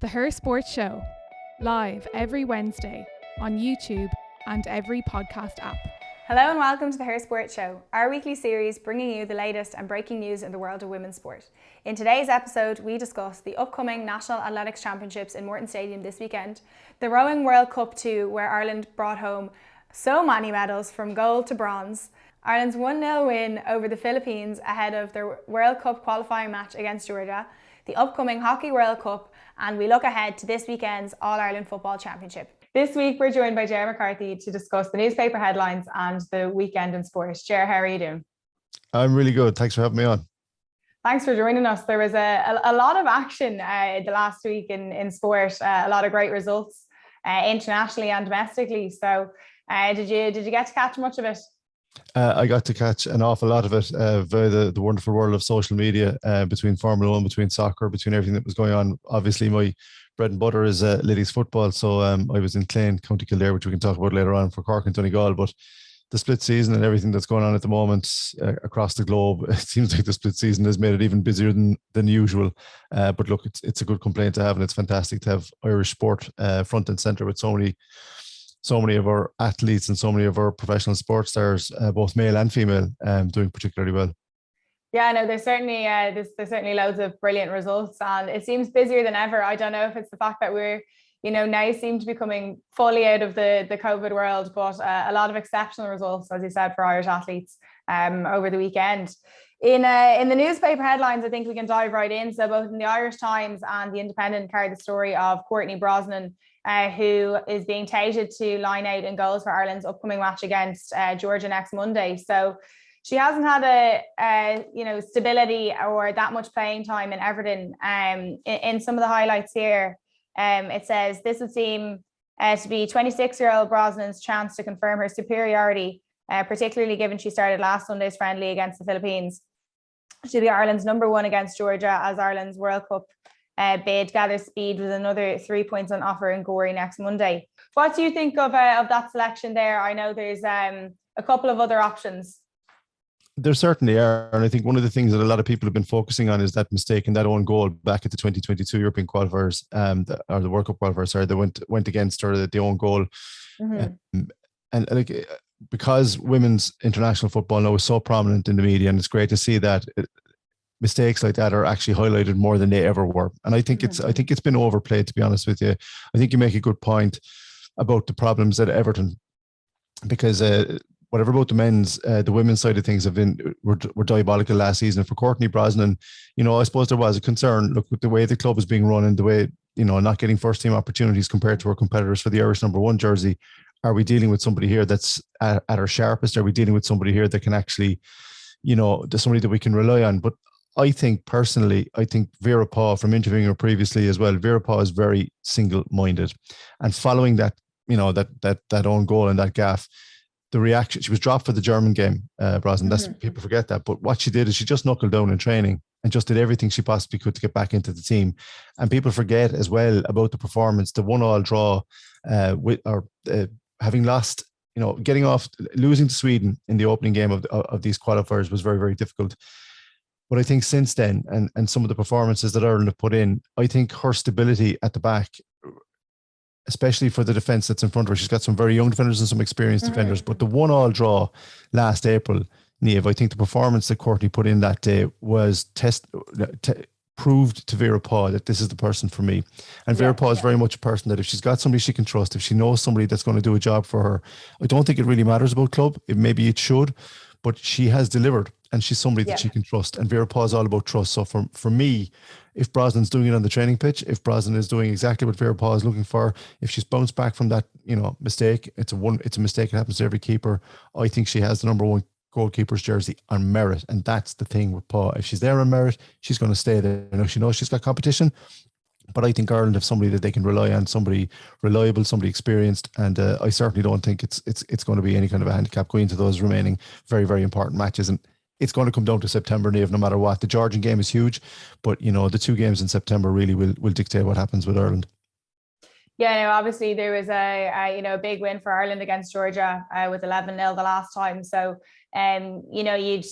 The Her Sports Show, live every Wednesday on YouTube and every podcast app. Hello and welcome to the Her Sports Show, our weekly series bringing you the latest and breaking news in the world of women's sport. In today's episode, we discuss the upcoming National Athletics Championships in Morton Stadium this weekend, the Rowing World Cup 2, where Ireland brought home so many medals from gold to bronze, Ireland's 1-0 win over the Philippines ahead of their World Cup qualifying match against Georgia, the upcoming Hockey World Cup, and we look ahead to this weekend's All-Ireland Football Championship. This week, we're joined by Ger McCarthy to discuss the newspaper headlines and the weekend in sport. Ger, how are you doing? I'm really good. Thanks for having me on. Thanks for joining us. There was a lot of action the last week in sport, a lot of great results internationally and domestically. So did you get to catch much of it? I got to catch an awful lot of it via the wonderful world of social media, between Formula 1, between soccer, between everything that was going on. Obviously, my bread and butter is ladies football. So I was in Clane, County Kildare, which we can talk about later on, for Cork and Donegal. But the split season and everything that's going on at the moment across the globe, it seems like the split season has made it even busier than usual. But look, it's a good complaint to have, and it's fantastic to have Irish sport front and centre with so many of our athletes and so many of our professional sports stars, both male and female, doing particularly well. Yeah, no, there's certainly loads of brilliant results, and it seems busier than ever. I don't know if it's the fact that we're, now seem to be coming fully out of the COVID world, but a lot of exceptional results, as you said, for Irish athletes over the weekend. In the newspaper headlines, I think we can dive right in. So both in the Irish Times and the Independent carry the story of Courtney Brosnan, who is being touted to line out in goals for Ireland's upcoming match against Georgia next Monday. So she hasn't had a stability or that much playing time in Everton. In some of the highlights here, it says this would seem to be 26-year-old Brosnan's chance to confirm her superiority, particularly given she started last Sunday's friendly against the Philippines. She'll be Ireland's number one against Georgia as Ireland's World Cup bid gathers speed with another 3 points on offer in Galore next Monday. What do you think of that selection there? I know there's a couple of other options. There certainly are, and I think one of the things that a lot of people have been focusing on is that mistake in that own goal back at the 2022 European qualifiers, or the World Cup qualifiers, sorry, that went against her, the own goal. Mm-hmm. And like, because women's international football now is so prominent in the media, and it's great to see that mistakes like that are actually highlighted more than they ever were. And I think it's been overplayed, to be honest with you. I think you make a good point about the problems at Everton, because whatever about the men's, the women's side of things were diabolical last season. For Courtney Brosnan, I suppose there was a concern. Look, with the way the club is being run and the way, not getting first team opportunities compared to our competitors for the Irish number one jersey. Are we dealing with somebody here that's at our sharpest? Are we dealing with somebody here that can actually, there's somebody that we can rely on? But I think personally, Vera Pauw, from interviewing her previously as well, Vera Pauw is very single-minded, and following that, that own goal and that gaff, the reaction, she was dropped for the German game, Brosnan. That's, people forget that. But what she did is she just knuckled down in training and just did everything she possibly could to get back into the team. And people forget as well about the performance, the 1-1 draw, having lost, losing to Sweden in the opening game of these qualifiers was very, very difficult. But I think since then, and some of the performances that Ireland have put in, I think her stability at the back, especially for the defence that's in front of her, she's got some very young defenders and some experienced defenders. But the 1-1 draw last April, Niamh, I think the performance that Courtney put in that day was proved to Vera Pauw that this is the person for me. And Vera Pauw is very much a person that if she's got somebody she can trust, if she knows somebody that's going to do a job for her, I don't think it really matters about club. Maybe it should, but she has delivered, and she's somebody that she can trust. And Vera Pauw is all about trust. So for me, if Brosnan's doing it on the training pitch, if Brosnan is doing exactly what Vera Pauw is looking for, if she's bounced back from that, mistake, it's a mistake. It happens to every keeper. I think she has the number one goalkeeper's jersey on merit, and that's the thing with Pauw. If she's there on merit, she's going to stay there. She knows she's got competition, but I think Ireland have somebody that they can rely on, somebody reliable, somebody experienced, and I certainly don't think it's going to be any kind of a handicap going into those remaining very, very important matches. And it's going to come down to September, Niamh, no matter what. The Georgian game is huge, but the two games in September really will dictate what happens with Ireland. Yeah, no, obviously there was a big win for Ireland against Georgia with 11-0 the last time. So you'd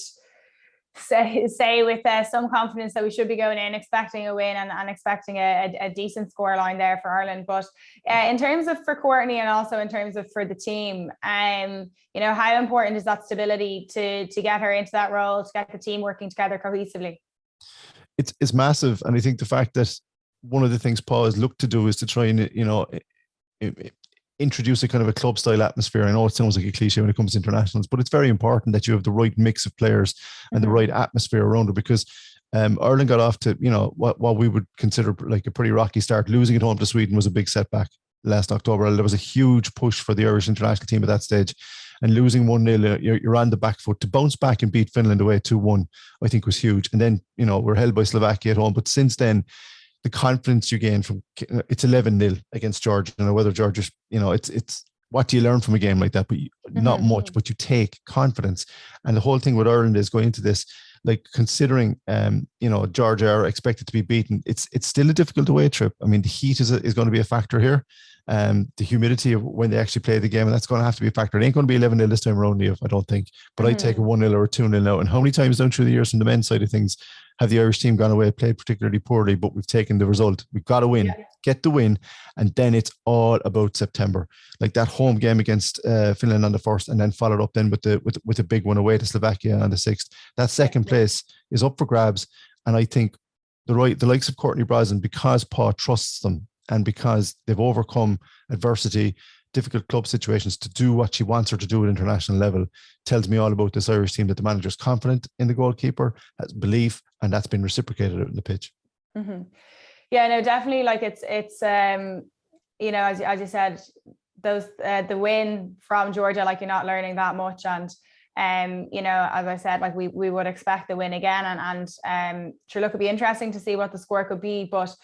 say with some confidence that we should be going in expecting a win and expecting a decent scoreline there for Ireland. But in terms of for Courtney and also in terms of for the team, how important is that stability to get her into that role, to get the team working together cohesively? It's massive. And I think the fact that one of the things Pauw has looked to do is to try and, introduce a kind of a club style atmosphere. I know it sounds like a cliche when it comes to internationals, but it's very important that you have the right mix of players and the right atmosphere around it, because Ireland got off to, what we would consider like a pretty rocky start. Losing at home to Sweden was a big setback last October. There was a huge push for the Irish international team at that stage, and losing 1-0, you're on the back foot. To bounce back and beat Finland away 2-1, I think was huge. And then, we're held by Slovakia at home. But since then, the confidence you gain from it's 11-0 against Georgia, and whether Georgia, it's what do you learn from a game like that? But not much, but you take confidence. And the whole thing with Ireland is going into this, like considering, Georgia are expected to be beaten. It's still a difficult away trip. I mean, the heat is going to be a factor here. The humidity of when they actually play the game, and that's going to have to be a factor. It ain't going to be 11-0 this time around, Niamh, I don't think. But I'd take a 1-0 or a 2-0 now. And how many times down through the years from the men's side of things have the Irish team gone away, played particularly poorly, but we've taken the result? We've got to win, get the win, and then it's all about September. Like that home game against Finland on the 1st, and then followed up then with a big one away to Slovakia on the 6th. That second place is up for grabs. And I think the likes of Courtney Brosnan, because Pauw trusts them and because they've overcome adversity, difficult club situations, to do what she wants her to do at international level, tells me all about this Irish team, that the manager's confident in the goalkeeper, has belief, and that's been reciprocated out in the pitch. Yeah, no, definitely. Like it's as you said, those the win from Georgia, like you're not learning that much, and as I said, like we would expect the win again, and sure, look, it'd be interesting to see what the score could be, but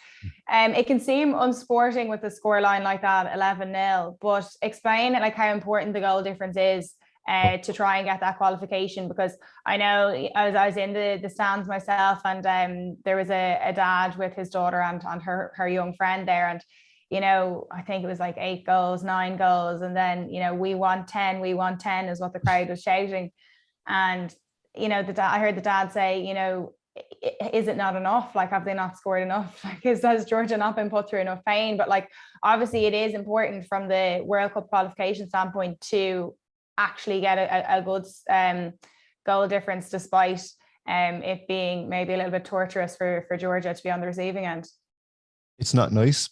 it can seem unsporting with the scoreline like that, 11-0, but explain it, like how important the goal difference is to try and get that qualification. Because I know I was in the stands myself, and there was a dad with his daughter and her young friend there, and I think it was like 8 goals, 9 goals. And then, we want 10 is what the crowd was shouting. And, I heard the dad say, is it not enough? Like, have they not scored enough? Like, has Georgia not been put through enough pain? But like, obviously it is important from the World Cup qualification standpoint to actually get a good goal difference, despite it being maybe a little bit torturous for Georgia to be on the receiving end. It's not nice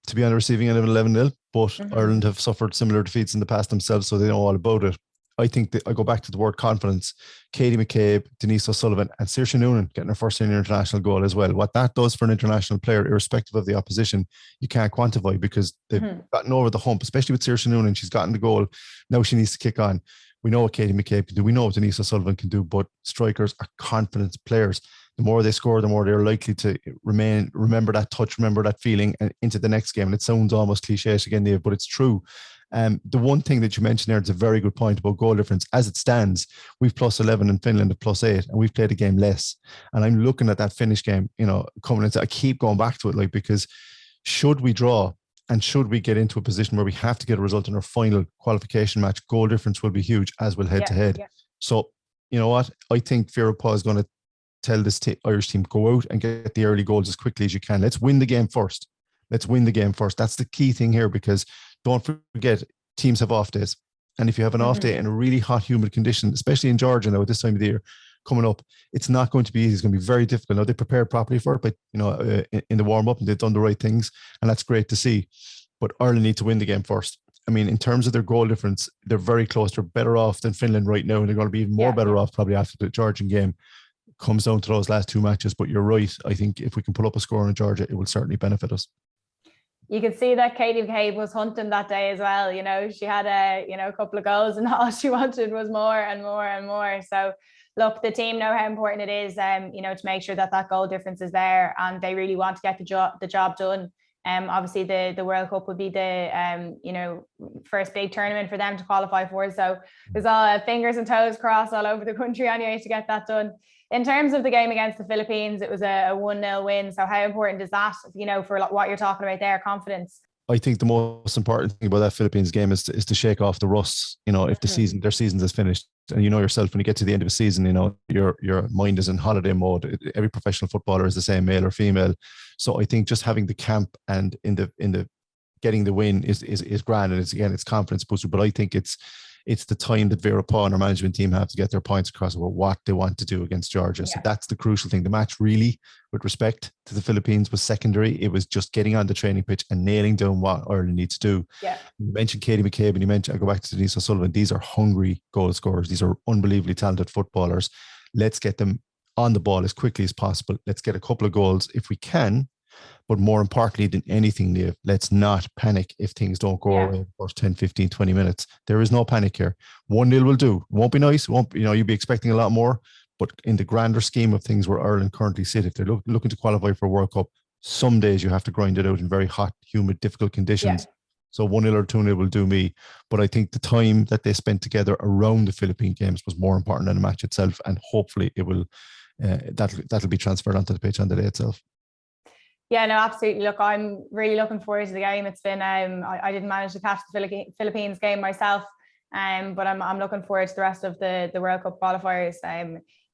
to be on the receiving end of 11-0, but Ireland have suffered similar defeats in the past themselves, so they know all about it. I think that I go back to the word confidence. Katie McCabe, Denise O'Sullivan, and Saoirse Noonan getting her first senior international goal as well. What that does for an international player, irrespective of the opposition, you can't quantify, because they've gotten over the hump, especially with Saoirse Noonan. She's gotten the goal. Now she needs to kick on. We know what Katie McCabe can do. We know what Denise O'Sullivan can do, but strikers are confident players. The more they score, the more they're likely to remember that touch, remember that feeling, and into the next game. And it sounds almost cliche again, Niamh, but it's true. The one thing that you mentioned there is a very good point about goal difference. As it stands, we've +11 in Finland at +8, and we've played a game less. And I'm looking at that Finnish game, coming into. I keep going back to it, because should we draw and should we get into a position where we have to get a result in our final qualification match, goal difference will be huge, as will head to head. So, you know what? I think Vera Pauw is going to tell this Irish team, go out and get the early goals as quickly as you can. Let's win the game first. That's the key thing here, because don't forget, teams have off days. And if you have an off day in a really hot, humid condition, especially in Georgia now at this time of the year coming up, it's not going to be easy. It's going to be very difficult. Now, they prepared properly for it, but in the warm-up, and they've done the right things, and that's great to see. But Ireland need to win the game first. I mean, in terms of their goal difference, they're very close. They're better off than Finland right now, and they're going to be even more better off probably after the Georgian game. Comes down to those last 2 matches, but you're right. I think if we can pull up a score in Georgia, it will certainly benefit us. You could see that Katie McCabe was hunting that day as well. She had a couple of goals, and all she wanted was more and more and more. So look, the team know how important it is, to make sure that goal difference is there, and they really want to get the job done. Obviously the World Cup would be the first big tournament for them to qualify for. So there's all fingers and toes crossed all over the country anyway to get that done. In terms of the game against the Philippines, it was a 1-0 win. So how important is that, for what you're talking about there, confidence? I think the most important thing about that Philippines game is to shake off the rust. If their season is finished, and you know yourself, when you get to the end of a season, you know, your mind is in holiday mode. Every professional footballer is the same, male or female. So I think just having the camp and in the getting the win is grand, and it's confidence booster. But I think it's the time that Vera Pauw and our management team have to get their points across about what they want to do against Georgia. So that's the crucial thing. The match, really, with respect to the Philippines, was secondary. It was just getting on the training pitch and nailing down what Ireland needs to do. Yeah. You mentioned Katie McCabe, and you mentioned, I go back to Denise O'Sullivan. These are hungry goal scorers. These are unbelievably talented footballers. Let's get them on the ball as quickly as possible. Let's get a couple of goals if we can. But more importantly than anything, Liv, let's not panic if things don't go away in the first 10, 15, 20 minutes. There is no panic here. 1-0 will do. Won't be nice. Won't, you know, you'll be expecting a lot more. But in the grander scheme of things where Ireland currently sit, if they're looking to qualify for a World Cup, some days you have to grind it out in very hot, humid, difficult conditions. Yeah. So 1-0 or 2-0 will do me. But I think the time that they spent together around the Philippine games was more important than the match itself. And hopefully it will that'll be transferred onto the pitch on the day itself. Yeah, no, absolutely. Look, I'm really looking forward to the game. It's been I didn't manage to catch the Philippines game myself, but I'm looking forward to the rest of the World Cup qualifiers.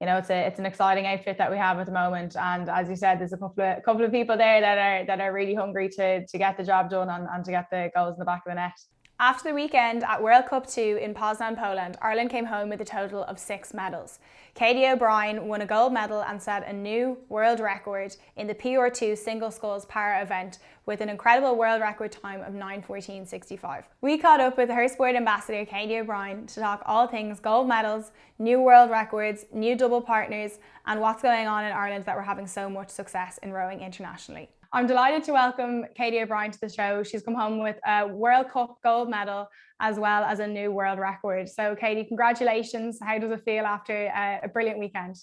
You know, it's an exciting outfit that we have at the moment, and as you said, there's a couple of people there that are really hungry to get the job done and to get the goals in the back of the net. After the weekend at World Cup 2 in Poznan, Poland, Ireland came home with a total of 6 medals. Katie O'Brien won a gold medal and set a new world record in the PR2 single sculls para event with an incredible world record time of 9:14.65. We caught up with her sport ambassador Katie O'Brien to talk all things gold medals, new world records, new double partners, and what's going on in Ireland that we're having so much success in rowing internationally. I'm delighted to welcome Katie O'Brien to the show. She's come home with a World Cup gold medal as well as a new world record. So Katie, congratulations. How does it feel after a brilliant weekend?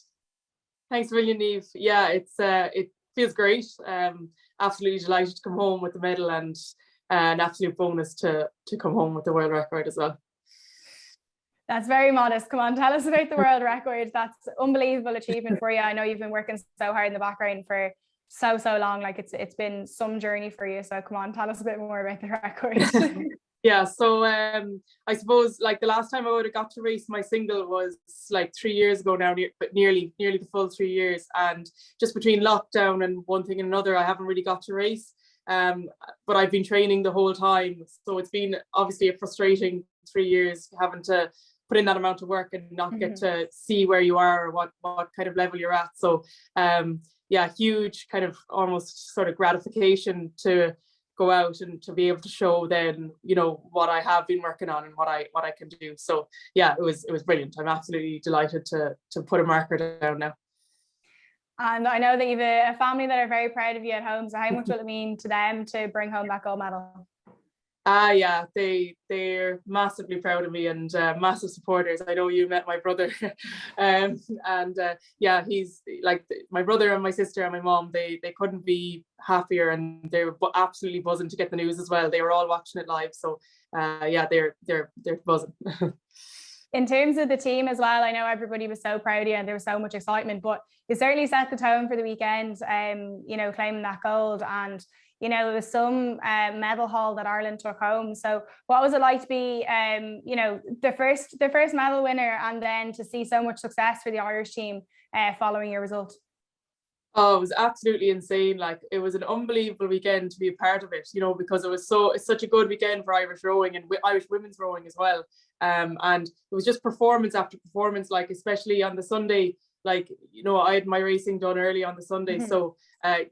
Thanks a million, Niamh. Yeah, it feels great. Absolutely delighted to come home with the medal, and an absolute bonus to come home with the world record as well. That's very modest. Come on, tell us about the world record. That's unbelievable achievement for you. I know you've been working so hard in the background for so long. Like it's been some journey for you. So come on, tell us a bit more about the record. Yeah, so I suppose like the last time I would have got to race my single was like 3 years ago now, but nearly the full 3 years. And just between lockdown and one thing and another, I haven't really got to race. But I've been training the whole time. So it's been obviously a frustrating 3 years having to put in that amount of work and not get to see where you are or what kind of level you're at. So yeah, huge kind of almost sort of gratification to go out and to be able to show then, you know, what I have been working on and what I can do. So yeah, it was brilliant. I'm absolutely delighted to put a marker down now. And I know that you have a family that are very proud of you at home. So how much will it mean to them to bring home that gold medal? Yeah, they're massively proud of me and massive supporters. I know you met my brother, and yeah, he's like my brother and my sister and my mom. They couldn't be happier, and they were absolutely buzzing to get the news as well. They were all watching it live, so yeah, they're buzzing. In terms of the team as well, I know everybody was so proud of you and there was so much excitement, but you certainly set the tone for the weekend, you know, claiming that gold. And you know, there was some medal haul that Ireland took home. So what was it like to be, you know, the first medal winner, and then to see so much success for the Irish team following your result? Oh, it was absolutely insane. Like, it was an unbelievable weekend to be a part of it, you know, because it's such a good weekend for Irish rowing and Irish women's rowing as well. And it was just performance after performance, like especially on the Sunday. Like, you know, I had my racing done early on the Sunday, so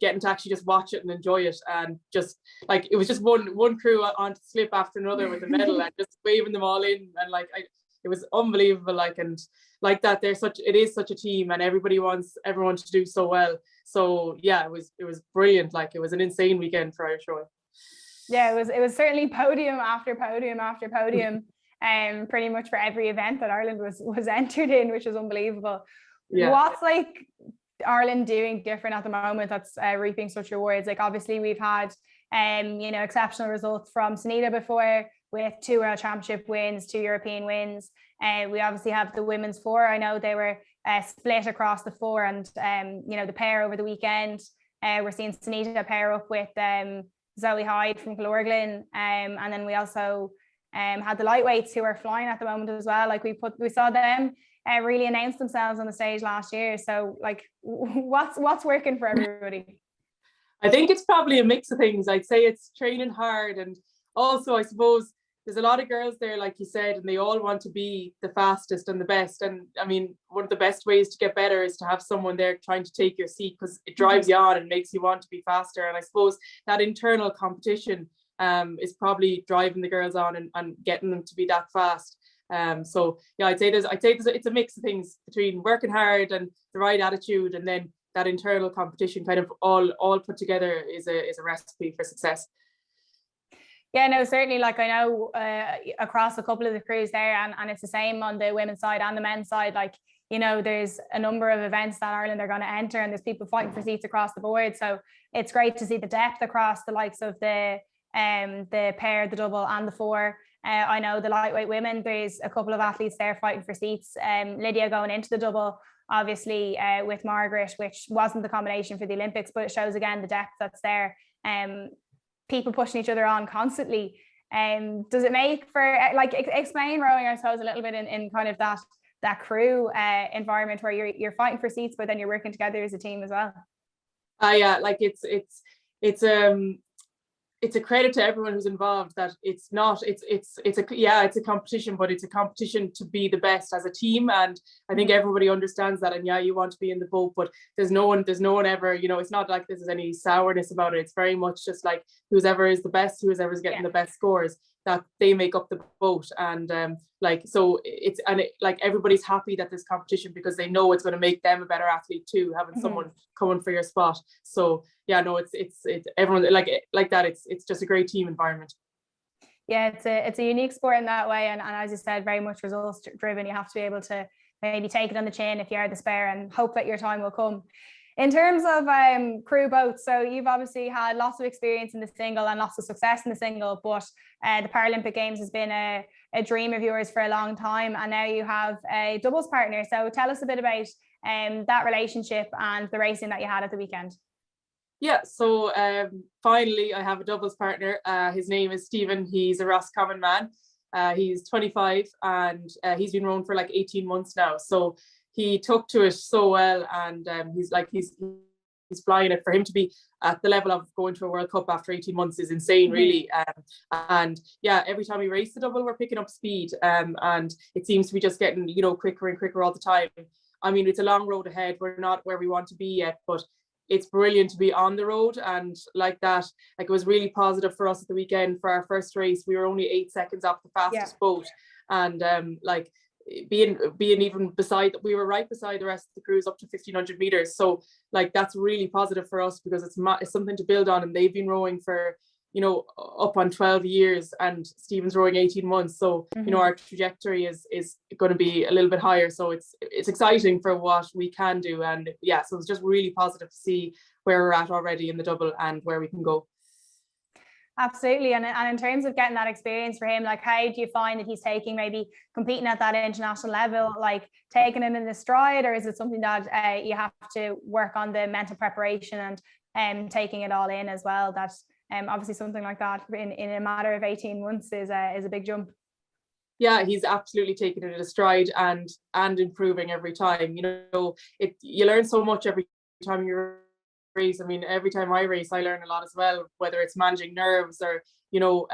getting to actually just watch it and enjoy it, and just like it was just one crew on to slip after another with a medal and just waving them all in, and like it was unbelievable. Like, and like that, it is such a team, and everybody wants everyone to do so well. So yeah, it was brilliant. Like, it was an insane weekend for Irish rowing. Yeah, it was certainly podium after podium after podium, pretty much for every event that Ireland was entered in, which was unbelievable. Yeah. What's like Ireland doing different at the moment that's reaping such rewards? Like, obviously we've had you know, exceptional results from Sunita before, with 2 World Championship wins, 2 European wins. We obviously have the women's 4. I know they were split across the 4, and you know, the pair over the weekend. We're seeing Sunita pair up with Zoe Hyde from Galore, and then we also had the lightweights who are flying at the moment as well. Like we saw them really announce themselves on the stage last year. So like, what's working for everybody? I think it's probably a mix of things. I'd say it's training hard, and also I suppose there's a lot of girls there, like you said, and they all want to be the fastest and the best. And I mean, one of the best ways to get better is to have someone there trying to take your seat, because it drives you on and makes you want to be faster. And I suppose that internal competition is probably driving the girls on and getting them to be that fast. So yeah, I'd say it's a mix of things between working hard and the right attitude, and then that internal competition kind of all put together is a recipe for success. Yeah, no, certainly. Like I know across a couple of the crews there, and it's the same on the women's side and the men's side. Like, you know, there's a number of events that Ireland are going to enter, and there's people fighting for seats across the board. So it's great to see the depth across the likes of the pair, the double, and the four. I know the lightweight women, there's a couple of athletes there fighting for seats. Lydia going into the double, obviously, with Margaret, which wasn't the combination for the Olympics, but it shows again the depth that's there. People pushing each other on constantly. Does it make for, like, explain rowing, I suppose, a little bit in kind of that crew environment where you're fighting for seats, but then you're working together as a team as well? Yeah, like it's a credit to everyone who's involved that it's a competition, but it's a competition to be the best as a team. And I think everybody understands that. And yeah, you want to be in the boat, but there's no one ever, you know, it's not like there's any sourness about it. It's very much just like whoever is the best, whoever's getting the best scores, that they make up the boat. And like everybody's happy that there's competition, because they know it's going to make them a better athlete too, having someone coming for your spot. So yeah, no, it's everyone like that. It's just a great team environment. Yeah, it's a unique sport in that way, and as you said, very much results driven. You have to be able to maybe take it on the chin if you are the spare, and hope that your time will come. In terms of crew boats, so you've obviously had lots of experience in the single and lots of success in the single, but the Paralympic Games has been a dream of yours for a long time, and now you have a doubles partner. So tell us a bit about that relationship and the racing that you had at the weekend. Yeah, so finally I have a doubles partner. His name is Stephen. He's a Roscommon man. He's 25, and he's been rowing for like 18 months now. So he took to it so well, and he's flying it. For him to be at the level of going to a World Cup after 18 months is insane, really. And yeah, every time we race the double, we're picking up speed, and it seems to be just getting, you know, quicker and quicker all the time. I mean, it's a long road ahead. We're not where we want to be yet, but it's brilliant to be on the road. And like that, like it was really positive for us at the weekend. For our first race, we were only 8 seconds off the fastest boat, and like being even beside, we were right beside the rest of the crews up to 1500 meters. So like that's really positive for us, because it's something to build on. And they've been rowing for, you know, up on 12 years, and Stephen's rowing 18 months. So, you know, our trajectory is going to be a little bit higher. So it's exciting for what we can do. And yeah, so it's just really positive to see where we're at already in the double and where we can go. Absolutely. And in terms of getting that experience for him, like, how do you find that he's taking, maybe competing at that international level, like taking it in the stride, or is it something that you have to work on the mental preparation and taking it all in as well? That's obviously something like that in a matter of 18 months is a big jump. Yeah, he's absolutely taking it in a stride and improving every time. You know, you learn so much every time you race. I mean, every time I race, I learn a lot as well, whether it's managing nerves or, you know,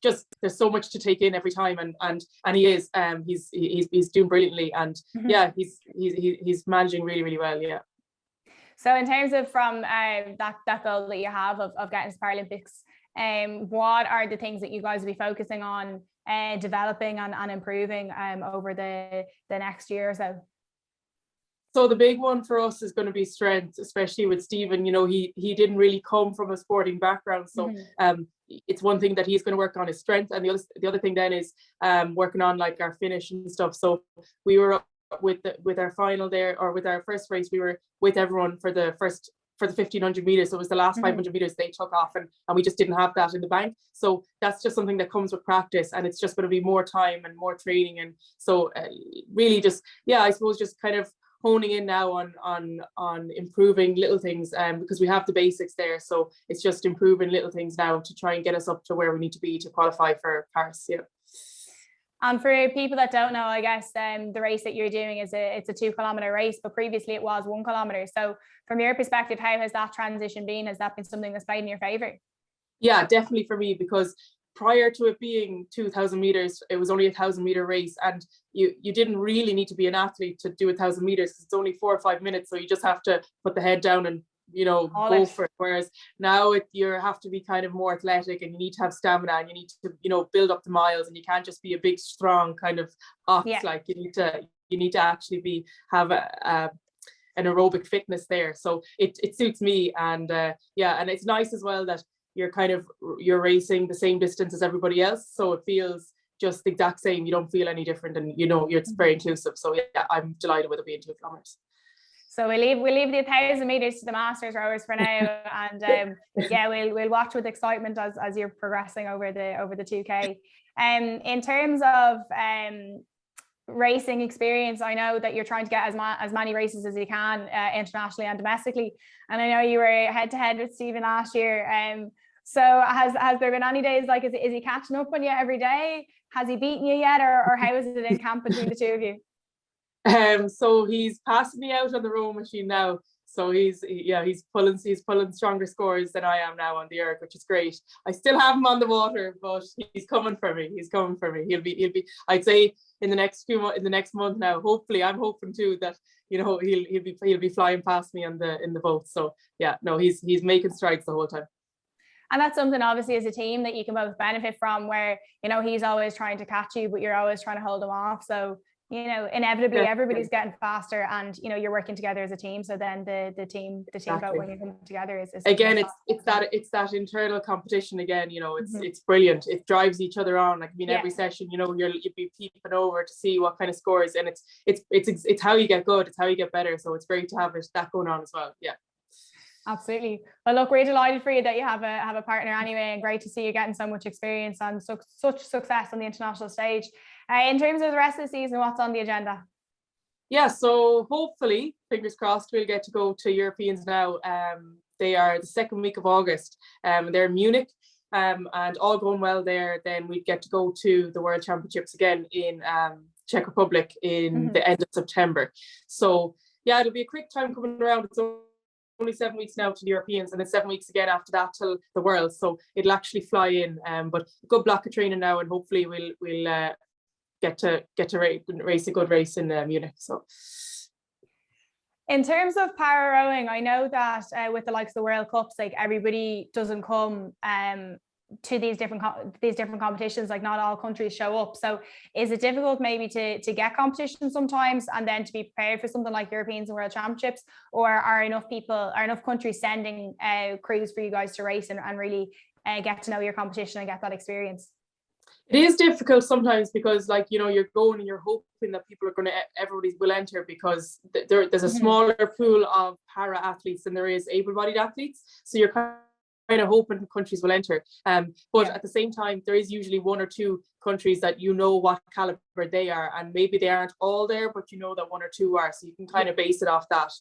just there's so much to take in every time, and he is he's doing brilliantly, and yeah, he's managing really, really well. Yeah. So in terms of from that goal that you have of getting to Paralympics, what are the things that you guys will be focusing on developing and improving over the next year or so? So the big one for us is going to be strength, especially with Stephen. You know, he didn't really come from a sporting background, so it's one thing that he's going to work on, his strength, and the other thing then is working on like our finish and stuff. So we were up with our final there, or with our first race, we were with everyone for the 1500 meters. So it was the last 500 meters they took off, and we just didn't have that in the bank. So that's just something that comes with practice, and it's just going to be more time and more training. And so really just, yeah, I suppose just kind of honing in now on improving little things, because we have the basics there. So it's just improving little things now to try and get us up to where we need to be to qualify for Paris. Yeah. And for people that don't know, I guess the race that you're doing it's a 2 kilometer race, but previously it was 1 kilometer. So from your perspective, how has that transition been? Has that been something that's played in your favor? Yeah, definitely for me, because prior to it being 2,000 meters, it was only a 1,000 meter race, and you didn't really need to be an athlete to do 1,000 meters because it's only 4 or 5 minutes. So you just have to put the head down and go for it. Whereas now you have to be kind of more athletic, and you need to have stamina, and you need to build up the miles, and you can't just be a big strong kind of ox. Yeah. Like you need to actually have an aerobic fitness there. So it suits me, and and it's nice as well that you're racing the same distance as everybody else, so it feels just the exact same. You don't feel any different, and it's very inclusive. So yeah, I'm delighted with it being 2 kilometers. So we'll leave the 1,000 meters to the masters rowers for now, and we'll watch with excitement as you're progressing over the 2K. In terms of racing experience, I know that you're trying to get as many races as you can internationally and domestically, and I know you were head to head with Stephen last year. So has there been any days like is he catching up on you every day? Has he beaten you yet, or how is it in camp between the two of you? So he's passing me out on the rowing machine now. So he's pulling stronger scores than I am now on the erg, which is great. I still have him on the water, but he's coming for me. He'll be. I'd say in the next month now. Hopefully, I'm hoping too that he'll be flying past me in the boat. So yeah, no, he's making strides the whole time. And that's something obviously as a team that you can both benefit from, where he's always trying to catch you, but you're always trying to hold him off. So inevitably everybody's getting faster, and you're working together as a team. So then the team vote when you come together is again it's that internal competition again. It's brilliant. It drives each other on. Like every session you'd be peeping over to see what kind of scores, and it's how you get good, it's how you get better. So it's great to have that going on as well. Yeah. Absolutely. Well, look, we're delighted for you that you have a partner anyway, and great to see you getting so much experience and such success on the international stage. In terms of the rest of the season, what's on the agenda? Yeah, so hopefully, fingers crossed, we'll get to go to Europeans now. They are the second week of August. They're in Munich, and all going well there, then we'd get to go to the World Championships again in Czech Republic in the end of September. So yeah, it'll be a quick time coming around. It's only 7 weeks now to the Europeans, and then 7 weeks again after that till the World. So it'll actually fly in. But a good block of training now, and hopefully we'll get to race a good race in Munich. So in terms of para rowing, I know that with the likes of the World Cups, like everybody doesn't come to these different competitions. Like not all countries show up. So is it difficult maybe to get competition sometimes, and then to be prepared for something like Europeans and World Championships, or are enough countries sending crews for you guys to race and really get to know your competition and get that experience? It is difficult sometimes because you're going and you're hoping that everybody will enter, because there's a smaller pool of para athletes than there is able-bodied athletes. So you're kind of hoping countries will enter. But at the same time, there is usually 1 or 2 countries that what caliber they are, and maybe they aren't all there, but that 1 or 2 are, so you can kind of base it off that.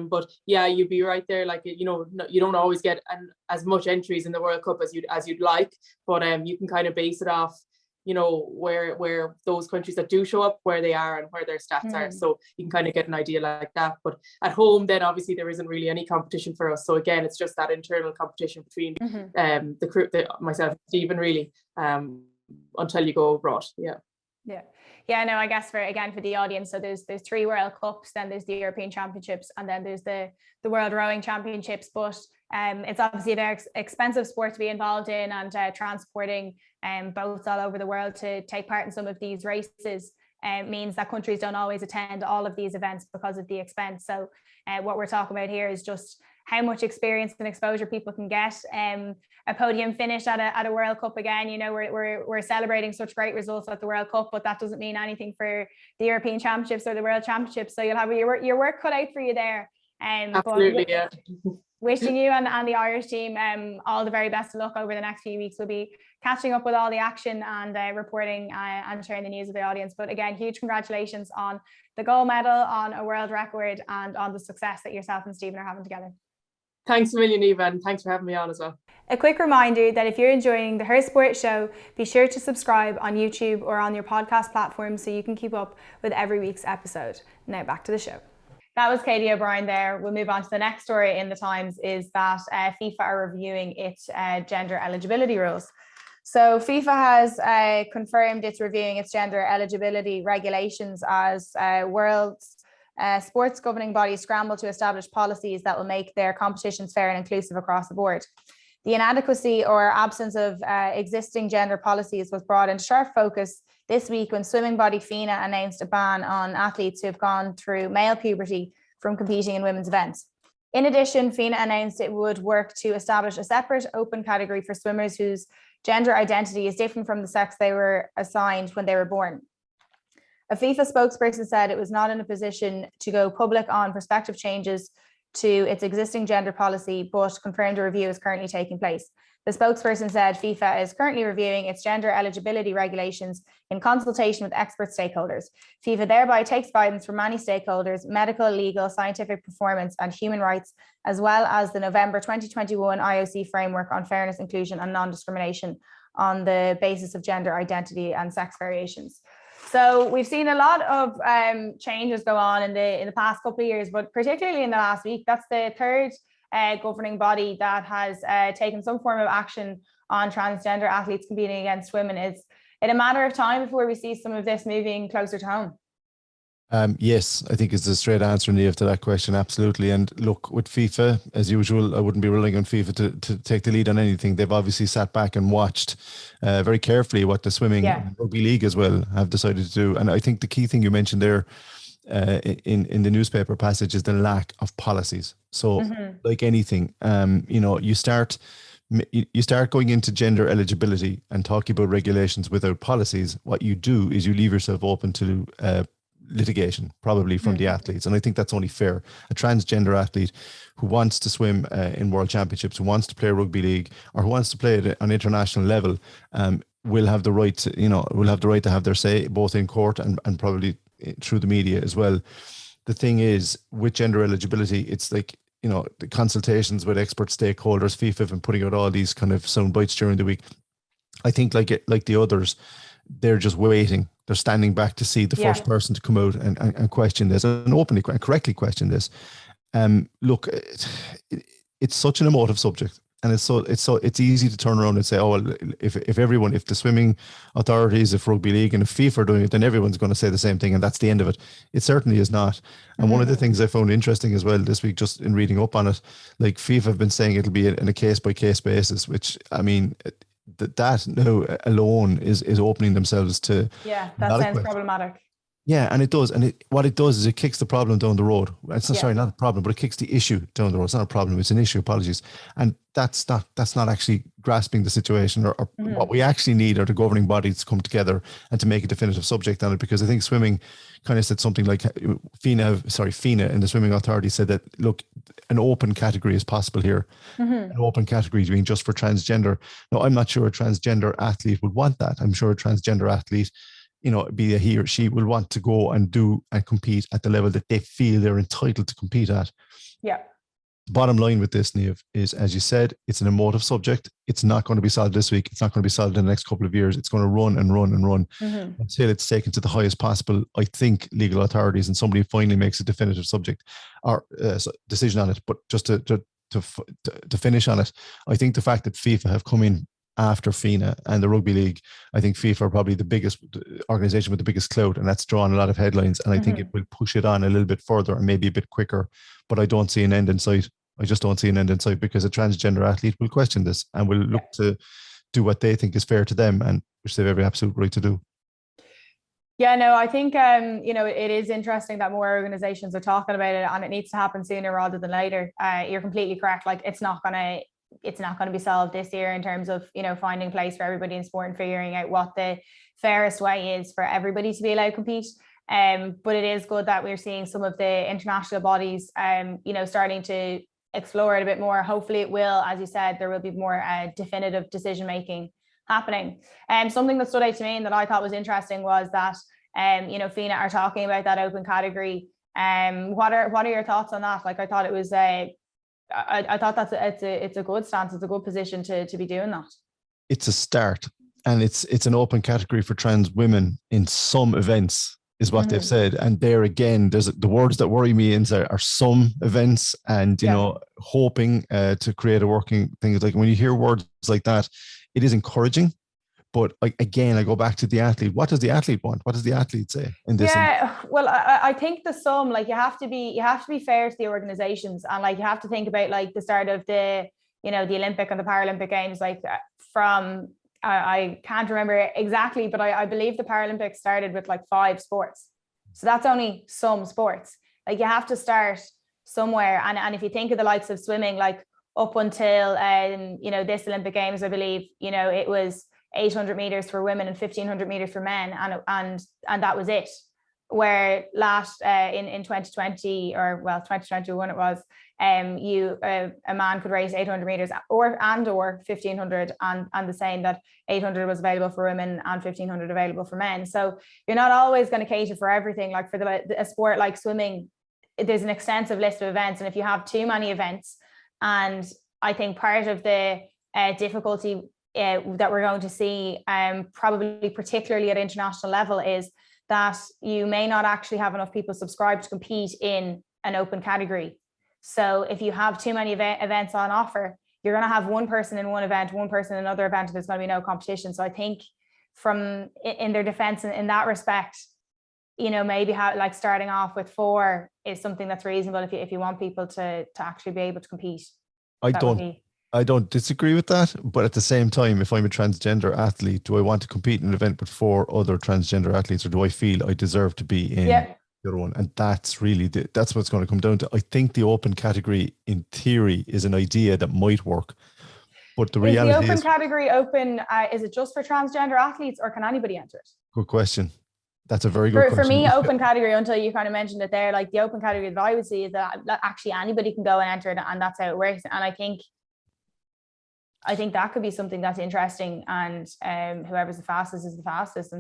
But yeah, you'd be right there. Like you don't always get as much entries in the World Cup as you'd like, but you can kind of base it off where those countries that do show up, where they are and where their stats are. So you can kind of get an idea like that. But at home, then obviously there isn't really any competition for us. So again, it's just that internal competition between the crew, myself and Stephen, really, until you go abroad. Yeah, no, I guess for the audience, so there's 3 World Cups, then there's the European Championships, and then there's the World Rowing Championships. But it's obviously a very expensive sport to be involved in, and transporting boats all over the world to take part in some of these races means that countries don't always attend all of these events because of the expense. So what we're talking about here is just how much experience and exposure people can get. A podium finish at a World Cup again, we're celebrating such great results at the World Cup, but that doesn't mean anything for the European Championships or the World Championships. So you'll have your work cut out for you there. Absolutely, yeah. Wishing you and the Irish team all the very best of luck over the next few weeks. We'll be catching up with all the action and reporting and sharing the news with the audience. But again, huge congratulations on the gold medal, on a world record, and on the success that yourself and Stephen are having together. Thanks a million, Eva, and thanks for having me on as well. A quick reminder that if you're enjoying the Her Sport show, be sure to subscribe on YouTube or on your podcast platform so you can keep up with every week's episode. Now back to the show. That was Katie O'Brien there. We'll move on to the next story in the Times, is that FIFA are reviewing its gender eligibility rules. So FIFA has confirmed it's reviewing its gender eligibility regulations as world's sports governing bodies scramble to establish policies that will make their competitions fair and inclusive across the board. The inadequacy or absence of existing gender policies was brought into sharp focus this week when swimming body FINA announced a ban on athletes who have gone through male puberty from competing in women's events. In addition, FINA announced it would work to establish a separate open category for swimmers whose gender identity is different from the sex they were assigned when they were born. A FIFA spokesperson said it was not in a position to go public on prospective changes to its existing gender policy, but confirmed a review is currently taking place. The spokesperson said FIFA is currently reviewing its gender eligibility regulations in consultation with expert stakeholders. FIFA thereby takes guidance from many stakeholders: medical, legal, scientific, performance, and human rights, as well as the November 2021 IOC framework on fairness, inclusion, and non-discrimination on the basis of gender identity and sex variations. So we've seen a lot of changes go on in the past couple of years, but particularly in the last week. That's the third governing body that has taken some form of action on transgender athletes competing against women. Is it a matter of time before we see some of this moving closer to home? Yes, I think it's a straight answer, Niamh, to that question. Absolutely. And look, with FIFA, as usual, I wouldn't be relying on FIFA to take the lead on anything. They've obviously sat back and watched very carefully what the swimming and rugby league as well have decided to do. And I think the key thing you mentioned there in the newspaper passage is the lack of policies. So like anything, you start going into gender eligibility and talking about regulations without policies. What you do is you leave yourself open to litigation, probably from the athletes. And I think that's only fair. A transgender athlete who wants to swim in world championships, who wants to play rugby league, or who wants to play at an international level, will have the right to have their say, both in court and probably through the media as well. The thing is, with gender eligibility, it's like, the consultations with expert stakeholders. FIFA have been putting out all these kind of sound bites during the week. I think like the others, they're just waiting. They're standing back to see the first person to come out and question this, and openly and correctly question this. Look, it's such an emotive subject, and it's easy to turn around and say, oh, well, if the swimming authorities, if rugby league and if FIFA are doing it, then everyone's going to say the same thing, and that's the end of it. It certainly is not. And one of the things I found interesting as well this week, just in reading up on it, like FIFA have been saying it'll be in a case by case basis, which, I mean, that now alone is opening themselves to that sounds problematic. Yeah, and it does. And what it does is it kicks the problem down the road. It's not a problem, but it kicks the issue down the road. It's not a problem, it's an issue. Apologies. And that's not actually grasping the situation, or what we actually need are the governing bodies to come together and to make a definitive subject on it. Because I think swimming kind of said something like FINA in the swimming authority said that, look, an open category is possible here. An open category being just for transgender. Now, I'm not sure a transgender athlete would want that. I'm sure a transgender athlete, be it he or she, will want to go and do and compete at the level that they feel they're entitled to compete at. Yeah. Bottom line with this, Niamh, is, as you said, it's an emotive subject. It's not going to be solved this week. It's not going to be solved in the next couple of years. It's going to run and run and run until it's taken to the highest possible, I think, legal authorities, and somebody finally makes a definitive subject or decision on it. But just to finish on it, I think the fact that FIFA have come in after FINA and the rugby league, I think FIFA are probably the biggest organization with the biggest clout, and that's drawn a lot of headlines. And I think it will push it on a little bit further and maybe a bit quicker. But I don't see an end in sight. I just don't see an end in sight, because a transgender athlete will question this and will look to do what they think is fair to them, and which they have every absolute right to do. Yeah, no, I think, it is interesting that more organizations are talking about it, and it needs to happen sooner rather than later. You're completely correct. Like, it's not going to be solved this year in terms of, finding a place for everybody in sport and figuring out what the fairest way is for everybody to be allowed to compete. But it is good that we're seeing some of the international bodies, starting to explore it a bit more. Hopefully it will, as you said, there will be more definitive decision making happening. And something that stood out to me and that I thought was interesting was that FINA are talking about that open category. What are your thoughts on that? Like, I thought it was I thought it's a good stance. It's a good position to be doing that. It's a start, and it's an open category for trans women in some events, is what they've said. And there again, there's the words that worry me are some events, and hoping to create a working thing. Like, when you hear words like that, it is encouraging. But again, I go back to the athlete. What does the athlete want? What does the athlete say in this? Yeah, well, I think the sum, like, you have to be fair to the organizations, and like you have to think about like the start of the the Olympic and the Paralympic Games, like from I can't remember exactly, but I believe the Paralympics started with like 5 sports, so that's only some sports. Like, you have to start somewhere, and if you think of the likes of swimming, like up until this Olympic Games, I believe it was 800 meters for women and 1500 meters for men, and that was it. Where last in 2020, or 2021 it was, a man could race 800 meters or 1500, and the saying that 800 was available for women and 1500 available for men. So you're not always going to cater for everything. Like, for a sport like swimming, there's an extensive list of events, and if you have too many events, and I think part of the difficulty that we're going to see, probably particularly at international level, is that you may not actually have enough people subscribed to compete in an open category. So if you have too many events on offer, you're going to have one person in one event, one person in another event, and there's going to be no competition. So I think in their defense in that respect, maybe starting off with 4 is something that's reasonable if you want people to actually be able to compete. I don't disagree with that, but at the same time, if I'm a transgender athlete, do I want to compete in an event with 4 other transgender athletes, or do I feel I deserve to be in the other one? And that's really that's what's going to come down to. I think the open category, in theory, is an idea that might work, but the reality is, the open category open? Is it just for transgender athletes, or can anybody enter it? Good question. That's a very good question. For me, open category, until you kind of mentioned it there, like the open category that I would see is that actually anybody can go and enter it, and that's how it works. And I think that could be something that's interesting, and whoever's the fastest is the fastest,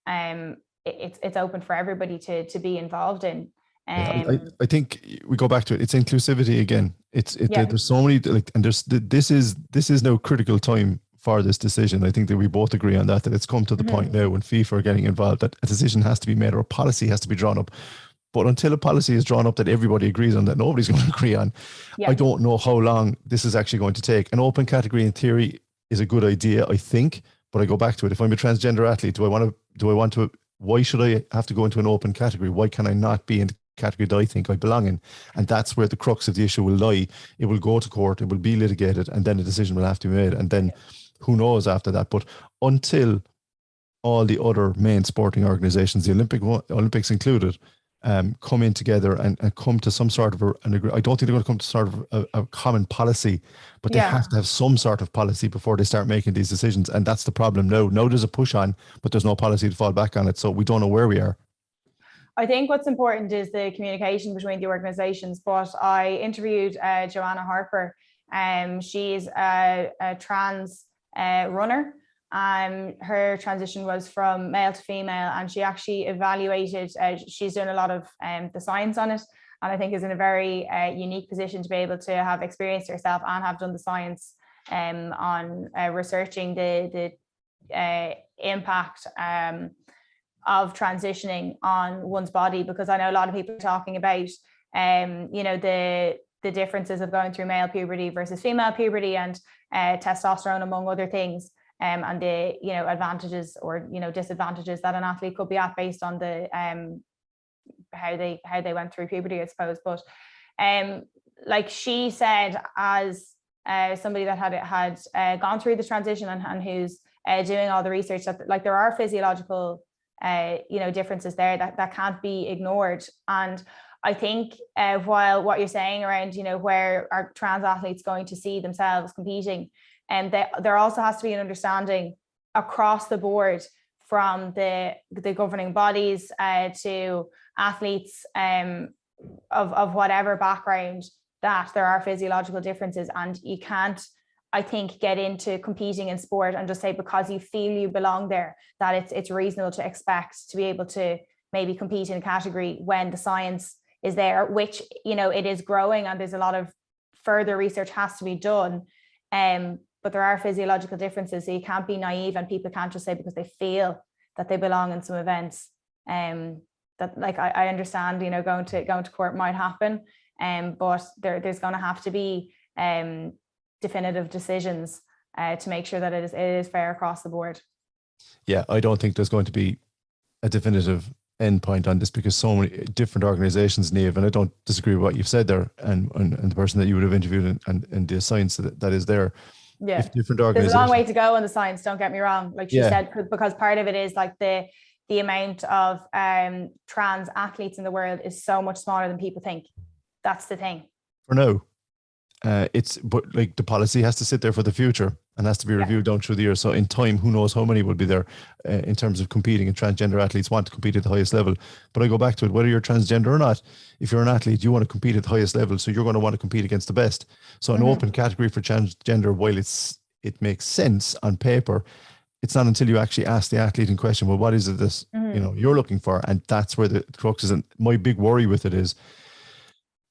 and it's open for everybody to be involved in. I think we go back to it. It's inclusivity again. There's so many, like, and this is no critical time for this decision. I think that we both agree on that it's come to the point now when FIFA are getting involved that a decision has to be made, or a policy has to be drawn up. But until a policy is drawn up that everybody agrees on, that nobody's going to agree on, I don't know how long this is actually going to take. An open category, in theory, is a good idea, I think. But I go back to it. If I'm a transgender athlete, do I want to? Why should I have to go into an open category? Why can I not be in the category that I think I belong in? And that's where the crux of the issue will lie. It will go to court. It will be litigated, and then a decision will have to be made. And then who knows after that? But until all the other main sporting organizations, the Olympics included, come in together and come to some sort of an agreement. I don't think they're going to come to sort of a common policy, but they have to have some sort of policy before they start making these decisions. And that's the problem now. Now there's a push on, but there's no policy to fall back on it. So we don't know where we are. I think what's important is the communication between the organizations. But I interviewed Joanna Harper. She's a trans runner. Her transition was from male to female, and she actually evaluated, she's done a lot of the science on it, and I think is in a very unique position to be able to have experienced herself and have done the science on researching the impact of transitioning on one's body, because I know a lot of people are talking about the differences of going through male puberty versus female puberty, and testosterone, among other things. And the advantages or disadvantages that an athlete could be at based on the how they went through puberty, I suppose. But like she said, as somebody that had gone through the transition and who's doing all the research, that like there are physiological differences there that can't be ignored. And I think while what you're saying around where are trans athletes going to see themselves competing, and there also has to be an understanding across the board from the governing bodies to athletes of whatever background, that there are physiological differences, and you can't, I think, get into competing in sport and just say because you feel you belong there that it's reasonable to expect to be able to maybe compete in a category when the science is there, which, you know, it is growing and there's a lot of further research has to be done. But there are physiological differences, so you can't be naive, and people can't just say because they feel that they belong in some events. That, like, I understand, you know, going to court might happen, but there's going to have to be definitive decisions to make sure that it is fair across the board. Yeah, I don't think there's going to be a definitive end point on this, because so many different organizations, Niamh, and I don't disagree with what you've said there, and the person that you would have interviewed and the science that is there. Yeah, if different organizations, there's a long way to go on the science, don't get me wrong, like she said, because part of it is like the amount of trans athletes in the world is so much smaller than people think. That's the thing. For now, but like the policy has to sit there for the future and has to be reviewed down through the year. So in time, who knows how many will be there in terms of competing, and transgender athletes want to compete at the highest level. But I go back to it, whether you're transgender or not, if you're an athlete, you want to compete at the highest level. So you're going to want to compete against the best. So an open category for transgender, while it makes sense on paper, it's not until you actually ask the athlete in question, well, what is it this you know you're looking for? And that's where the crux is. And my big worry with it is,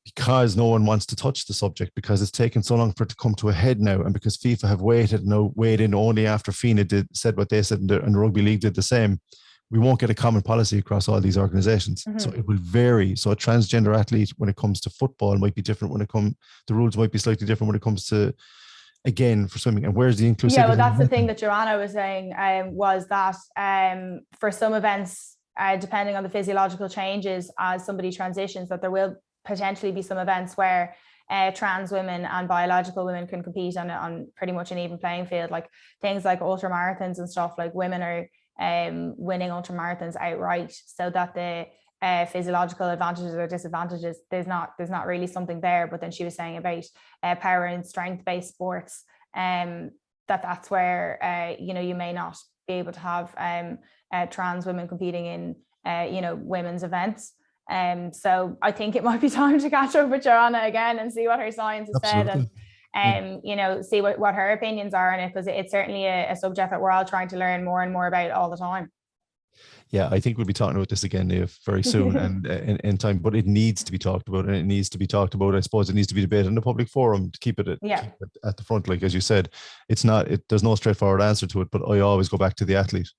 because no one wants to touch the subject, because it's taken so long for it to come to a head now, and because FIFA have weighed in only after FINA said what they said, and the Rugby League did the same, we won't get a common policy across all these organizations. So it will vary. So a transgender athlete, when it comes to football, might be different. The rules might be slightly different when it comes to, again, for swimming. And where's the inclusivity? Yeah, well, that's the thing that Joanna was saying, was that for some events, depending on the physiological changes as somebody transitions, that there will potentially be some events where trans women and biological women can compete on pretty much an even playing field, like things like ultra marathons and stuff. Like women are winning ultra marathons outright, so that the physiological advantages or disadvantages, there's not really something there. But then she was saying about power and strength based sports, that's where you know, you may not be able to have trans women competing in you know, women's events. So I think it might be time to catch up with Joanna again and see what her science has said, and you know, see what her opinions are on it, because it's certainly a subject that we're all trying to learn more and more about all the time. Yeah, I think we'll be talking about this again, Niamh, very soon and in time, but it needs to be talked about, and it needs to be talked about. I suppose it needs to be debated in the public forum to keep it at the front. Like, as you said, there's no straightforward answer to it, but I always go back to the athlete.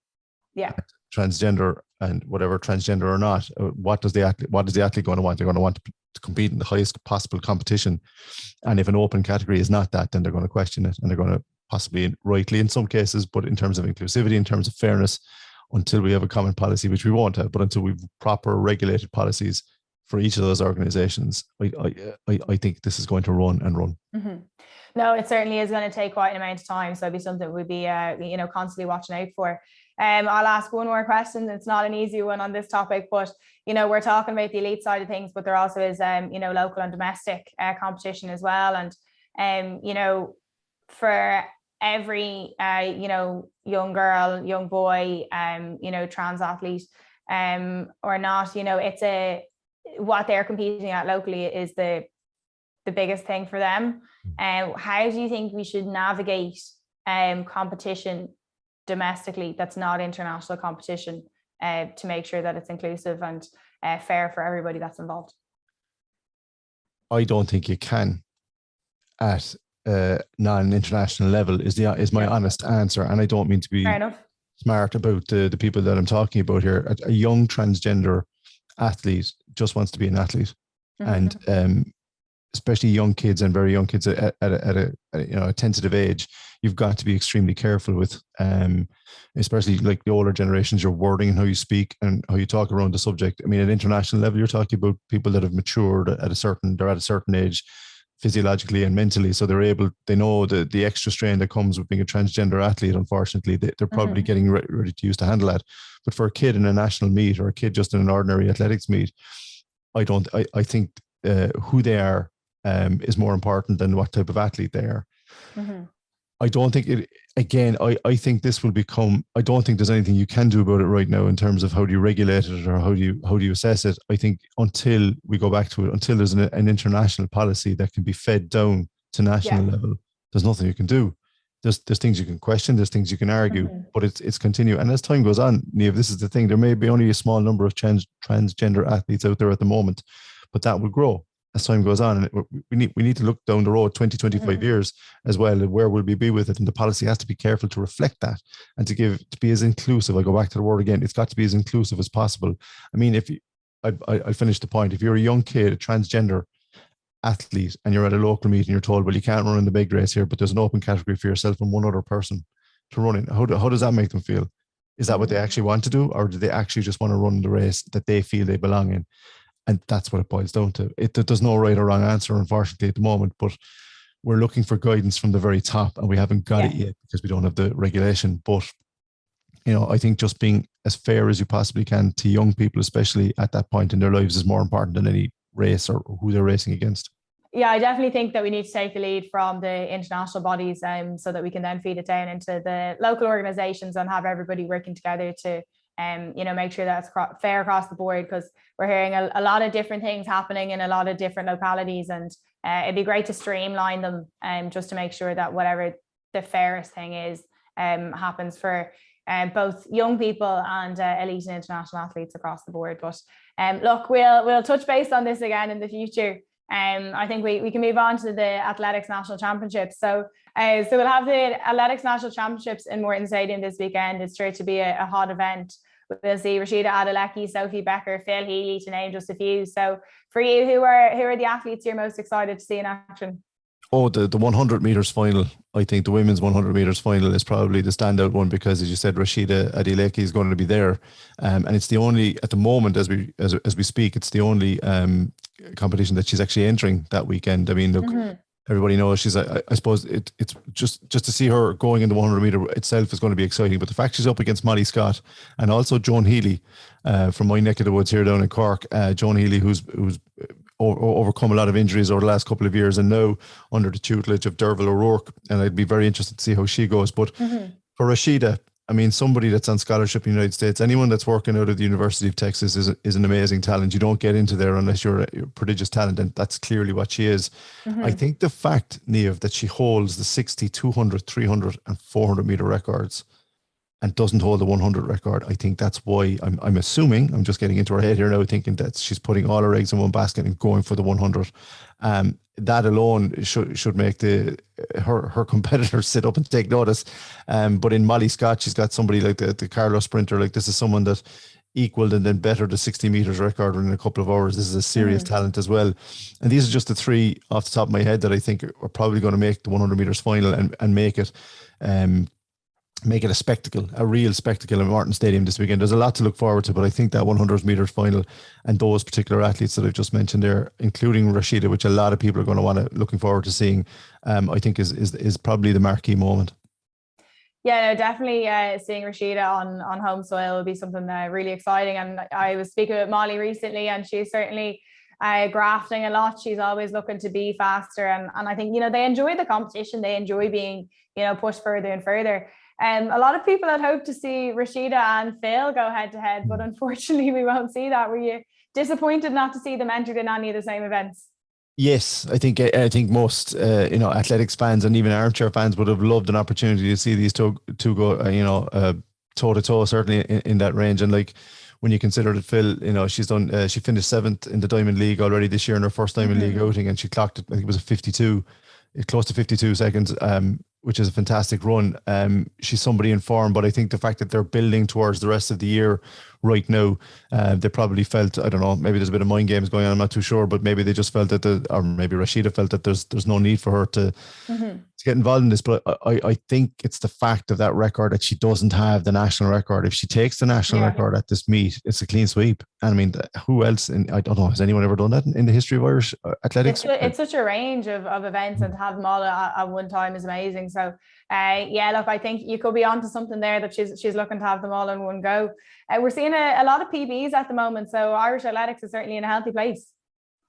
Yeah. Transgender and whatever, transgender or not, what is the athlete going to want? They're going to want to compete in the highest possible competition. And if an open category is not that, then they're going to question it, and they're going to possibly, rightly in some cases, but in terms of inclusivity, in terms of fairness, until we have a common policy, which we won't have, but until we've proper regulated policies for each of those organizations, I think this is going to run and run. No, it certainly is going to take quite an amount of time. So it'd be something we'd be, you know, constantly watching out for. I'll ask one more question. It's not an easy one on this topic, but, you know, we're talking about the elite side of things, but there also is, you know, local and domestic competition as well. And, you know, for every, you know, young girl, young boy, you know, trans athlete or not, you know, what they're competing at locally is the biggest thing for them. How do you think we should navigate competition domestically that's not international competition to make sure that it's inclusive and fair for everybody that's involved? I don't think you can at non-international level is my honest answer, and I don't mean to be smart about the people that I'm talking about here. A young transgender athlete just wants to be an athlete, and especially young kids and very young kids at a tentative age, you've got to be extremely careful with, especially like the older generations, your wording and how you speak and how you talk around the subject. I mean, at international level, you're talking about people that have matured at a certain age, physiologically and mentally, so they know the extra strain that comes with being a transgender athlete. Unfortunately, they're probably getting ready to use to handle that. But for a kid in a national meet, or a kid just in an ordinary athletics meet, I think who they are is more important than what type of athlete they are. I don't think it, again, I think this will become, I don't think there's anything you can do about it right now in terms of how do you regulate it or how do you assess it. I think until we go back to it, until there's an international policy that can be fed down to national level, there's nothing you can do. There's things you can question, there's things you can argue, but it's continue. And as time goes on, Niamh, this is the thing, there may be only a small number of transgender athletes out there at the moment, but that will grow as time goes on. And we need to look down the road 20, 25 years as well, and where will we be with it? And the policy has to be careful to reflect that and to be as inclusive. I go back to the word again, it's got to be as inclusive as possible. I mean, I'll finish the point. If you're a young kid, a transgender athlete, and you're at a local meeting, you're told, well, you can't run in the big race here, but there's an open category for yourself and one other person to run in. How does that make them feel? Is that what they actually want to do? Or do they actually just want to run the race that they feel they belong in? And that's what it boils down to. There's no right or wrong answer, unfortunately, at the moment, but we're looking for guidance from the very top, and we haven't got it yet because we don't have the regulation. But, you know, I think just being as fair as you possibly can to young people, especially at that point in their lives, is more important than any race or who they're racing against. Yeah, I definitely think that we need to take the lead from the international bodies, so that we can then feed it down into the local organizations and have everybody working together to you know, make sure that it's fair across the board, because we're hearing a lot of different things happening in a lot of different localities, and it'd be great to streamline them just to make sure that whatever the fairest thing is happens for both young people and elite and international athletes across the board. But look, we'll touch base on this again in the future. I think we can move on to the Athletics National Championships. So we'll have the Athletics National Championships in Morton Stadium this weekend. It's sure to be a hot event. We'll see Rashida Adeleke, Sophie Becker, Phil Healy, to name just a few. So for you, who are the athletes you're most excited to see in action? Oh, the 100 meters final. I think the women's 100 meters final is probably the standout one, because, as you said, Rashida Adeleke is going to be there, and it's the only, at the moment, as we speak, it's the only competition that she's actually entering that weekend. I mean, look, everybody knows she's. I suppose it's just to see her going in the 100 meter itself is going to be exciting. But the fact she's up against Molly Scott and also Joan Healy from my neck of the woods here down in Cork, Joan Healy, who's overcome a lot of injuries over the last couple of years, and now under the tutelage of Derval O'Rourke, and I'd be very interested to see how she goes. But for Rashida, I mean, somebody that's on scholarship in the United States, anyone that's working out of the University of Texas is an amazing talent. You don't get into there unless you're a prodigious talent, and that's clearly what she is. I think the fact, Niamh, that she holds the 60, 200, 300 and 400 meter records and doesn't hold the 100 record, I think that's why I'm assuming, I'm just getting into her head here now, thinking that she's putting all her eggs in one basket and going for the 100. That alone should make her competitors sit up and take notice. But in Molly Scott, she's got somebody like the Carlo sprinter. Like, this is someone that equaled and then bettered the 60 meters record in a couple of hours. This is a serious talent as well. And these are just the three off the top of my head that I think are probably going to make the 100 meters final and make it a spectacle, a real spectacle in Martin Stadium this weekend. There's a lot to look forward to, but I think that 100 meters final and those particular athletes that I've just mentioned there, including Rashida, which a lot of people are going to looking forward to seeing, I think is probably the marquee moment. Yeah, no, definitely seeing Rashida on home soil will be something really exciting. And I was speaking with Molly recently, and she's certainly grafting a lot. She's always looking to be faster, and I think, you know, they enjoy the competition. They enjoy being, you know, pushed further and further. A lot of people had hoped to see Rashida and Phil go head to head, but unfortunately we won't see that. Were you disappointed not to see them entered in any of the same events? Yes, I think most you know, athletics fans and even armchair fans would have loved an opportunity to see these two go toe to toe, certainly in that range. And like, when you consider that Phil, you know, she finished 7th in the Diamond League already this year in her first Diamond League outing, and she clocked, I think it was a 52, close to 52 seconds, which is a fantastic run. She's somebody in form, but I think the fact that they're building towards the rest of the year right now, they probably felt, I don't know, maybe there's a bit of mind games going on, I'm not too sure, but maybe they just felt that or maybe Rashida felt that there's no need for her to get involved in this. But I think it's the fact of that record that she doesn't have the national record. If she takes the national record at this meet, it's a clean sweep. And I mean, who else? I don't know, has anyone ever done that in the history of Irish athletics? It's such a range of events, and to have them all at one time is amazing. So yeah, look, I think you could be onto something there, that she's looking to have them all in one go. We're seeing a lot of PBs at the moment, so Irish athletics is certainly in a healthy place.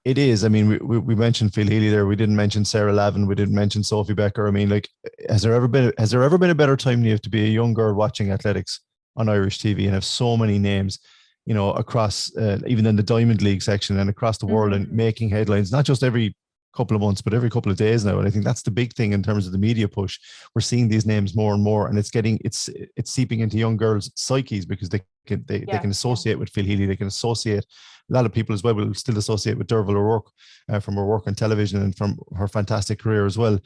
It is. I mean, we mentioned Phil Healy there. We didn't mention Sarah Lavin. We didn't mention Sophie Becker. I mean, like, has there ever been a better time, Niamh, to be a young girl watching athletics on Irish TV and have so many names, you know, across even in the Diamond League section and across the world and making headlines, not just every couple of months, but every couple of days now. And I think that's the big thing in terms of the media push. We're seeing these names more and more, and it's seeping into young girls' psyches because they can associate with Phil Healy. They can associate, a lot of people as well will still associate with Derval O'Rourke from her work on television and from her fantastic career as well.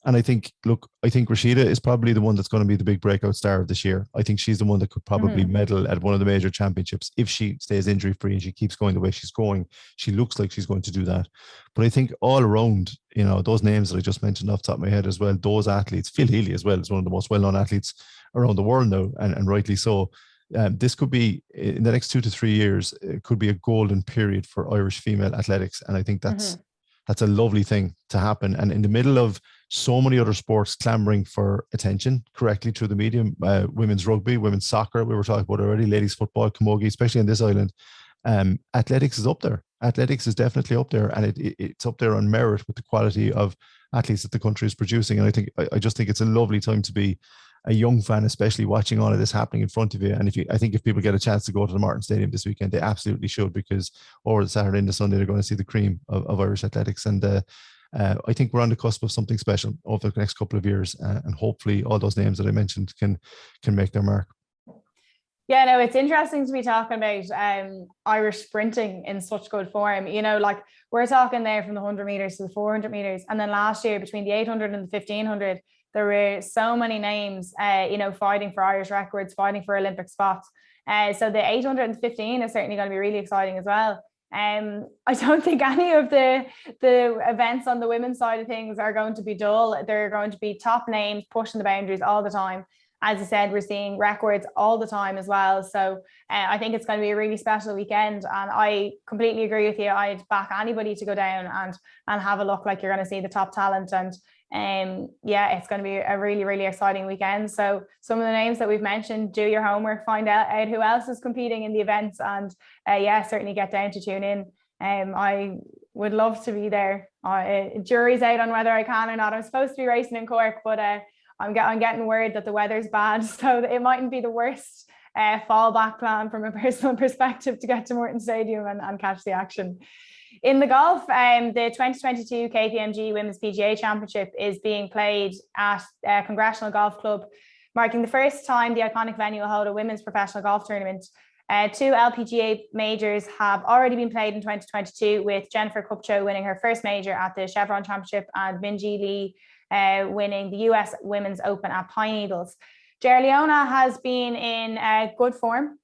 And I think Rashida is probably the one that's going to be the big breakout star of this year. I think she's the one that could probably medal at one of the major championships if she stays injury free and she keeps going the way she's going. She looks like she's going to do that. But I think all around, you know, those names that I just mentioned off the top of my head as well, those athletes, Phil Healy as well is one of the most well-known athletes around the world now, and rightly so. This could be, in the next 2 to 3 years, it could be a golden period for Irish female athletics. And I think that's a lovely thing to happen. And in the middle of so many other sports clamoring for attention correctly through the medium, women's rugby, women's soccer, we were talking about already, ladies football, camogie, especially on this island, athletics is up there. Athletics is definitely up there, and it's up there on merit with the quality of athletes that the country is producing. And I just think it's a lovely time to be a young fan, especially watching all of this happening in front of you. And I think if people get a chance to go to the Martin Stadium this weekend, they absolutely should, because over the Saturday and the Sunday, they're going to see the cream of Irish athletics. And I think we're on the cusp of something special over the next couple of years. And hopefully all those names that I mentioned can make their mark. Yeah, no, it's interesting to be talking about Irish sprinting in such good form. You know, like we're talking there from the 100 meters to the 400 meters. And then last year between the 800 and the 1500, there were so many names, you know, fighting for Irish records, fighting for Olympic spots. So the 800 and 15 is certainly going to be really exciting as well. I don't think any of the events on the women's side of things are going to be dull. They're going to be top names pushing the boundaries all the time. As I said, we're seeing records all the time as well. So I think it's going to be a really special weekend. And I completely agree with you. I'd back anybody to go down and have a look. Like, you're going to see the top talent. And yeah, it's going to be a really, really exciting weekend. So some of the names that we've mentioned, do your homework, find out who else is competing in the events, and certainly get down to tune in. I would love to be there. Jury's out on whether I can or not. I'm supposed to be racing in Cork, but I'm getting word that the weather's bad, so it mightn't be the worst fallback plan from a personal perspective to get to Morton Stadium and catch the action. In the golf, the 2022 KPMG Women's PGA Championship is being played at Congressional Golf Club, marking the first time the iconic venue will hold a women's professional golf tournament. 2 LPGA majors have already been played in 2022, with Jennifer Kupcho winning her first major at the Chevron Championship and Minjee Lee winning the US Women's Open at Pine Needles. Leona has been in good form.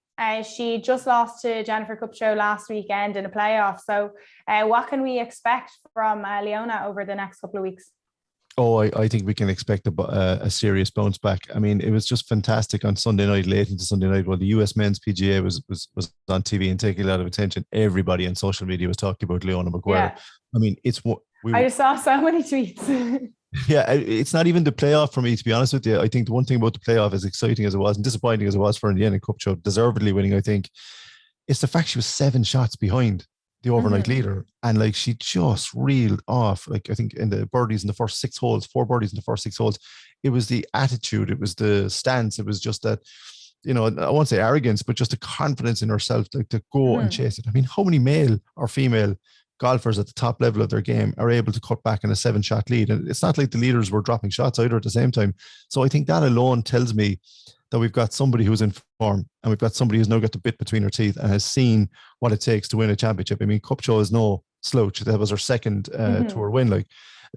She just lost to Jennifer Kupcho last weekend in a playoff. So what can we expect from Leona over the next couple of weeks? Oh, I think we can expect a serious bounce back. I mean, it was just fantastic on Sunday night, late into Sunday night, while the US Men's PGA was on TV and taking a lot of attention. Everybody on social media was talking about Leona Maguire. Yeah. I mean, I just saw so many tweets. Yeah, it's not even the playoff for me, to be honest with you. I think the one thing about the playoff, as exciting as it was and disappointing as it was for Indiana Kupcho, deservedly winning, I think, it's the fact she was 7 shots behind the overnight leader, and like she just reeled off, like I think in the birdies in the first 6 holes, 4 birdies in the first 6 holes. It was the attitude, it was the stance, it was just that, you know, I won't say arrogance, but just the confidence in herself, like to go and chase it. I mean, how many male or female golfers at the top level of their game are able to cut back in a 7-shot lead? And it's not like the leaders were dropping shots either at the same time. So I think that alone tells me that we've got somebody who's in form, and we've got somebody who's now got the bit between her teeth and has seen what it takes to win a championship. I mean, Kupcho is no slouch. That was her second tour win. Like,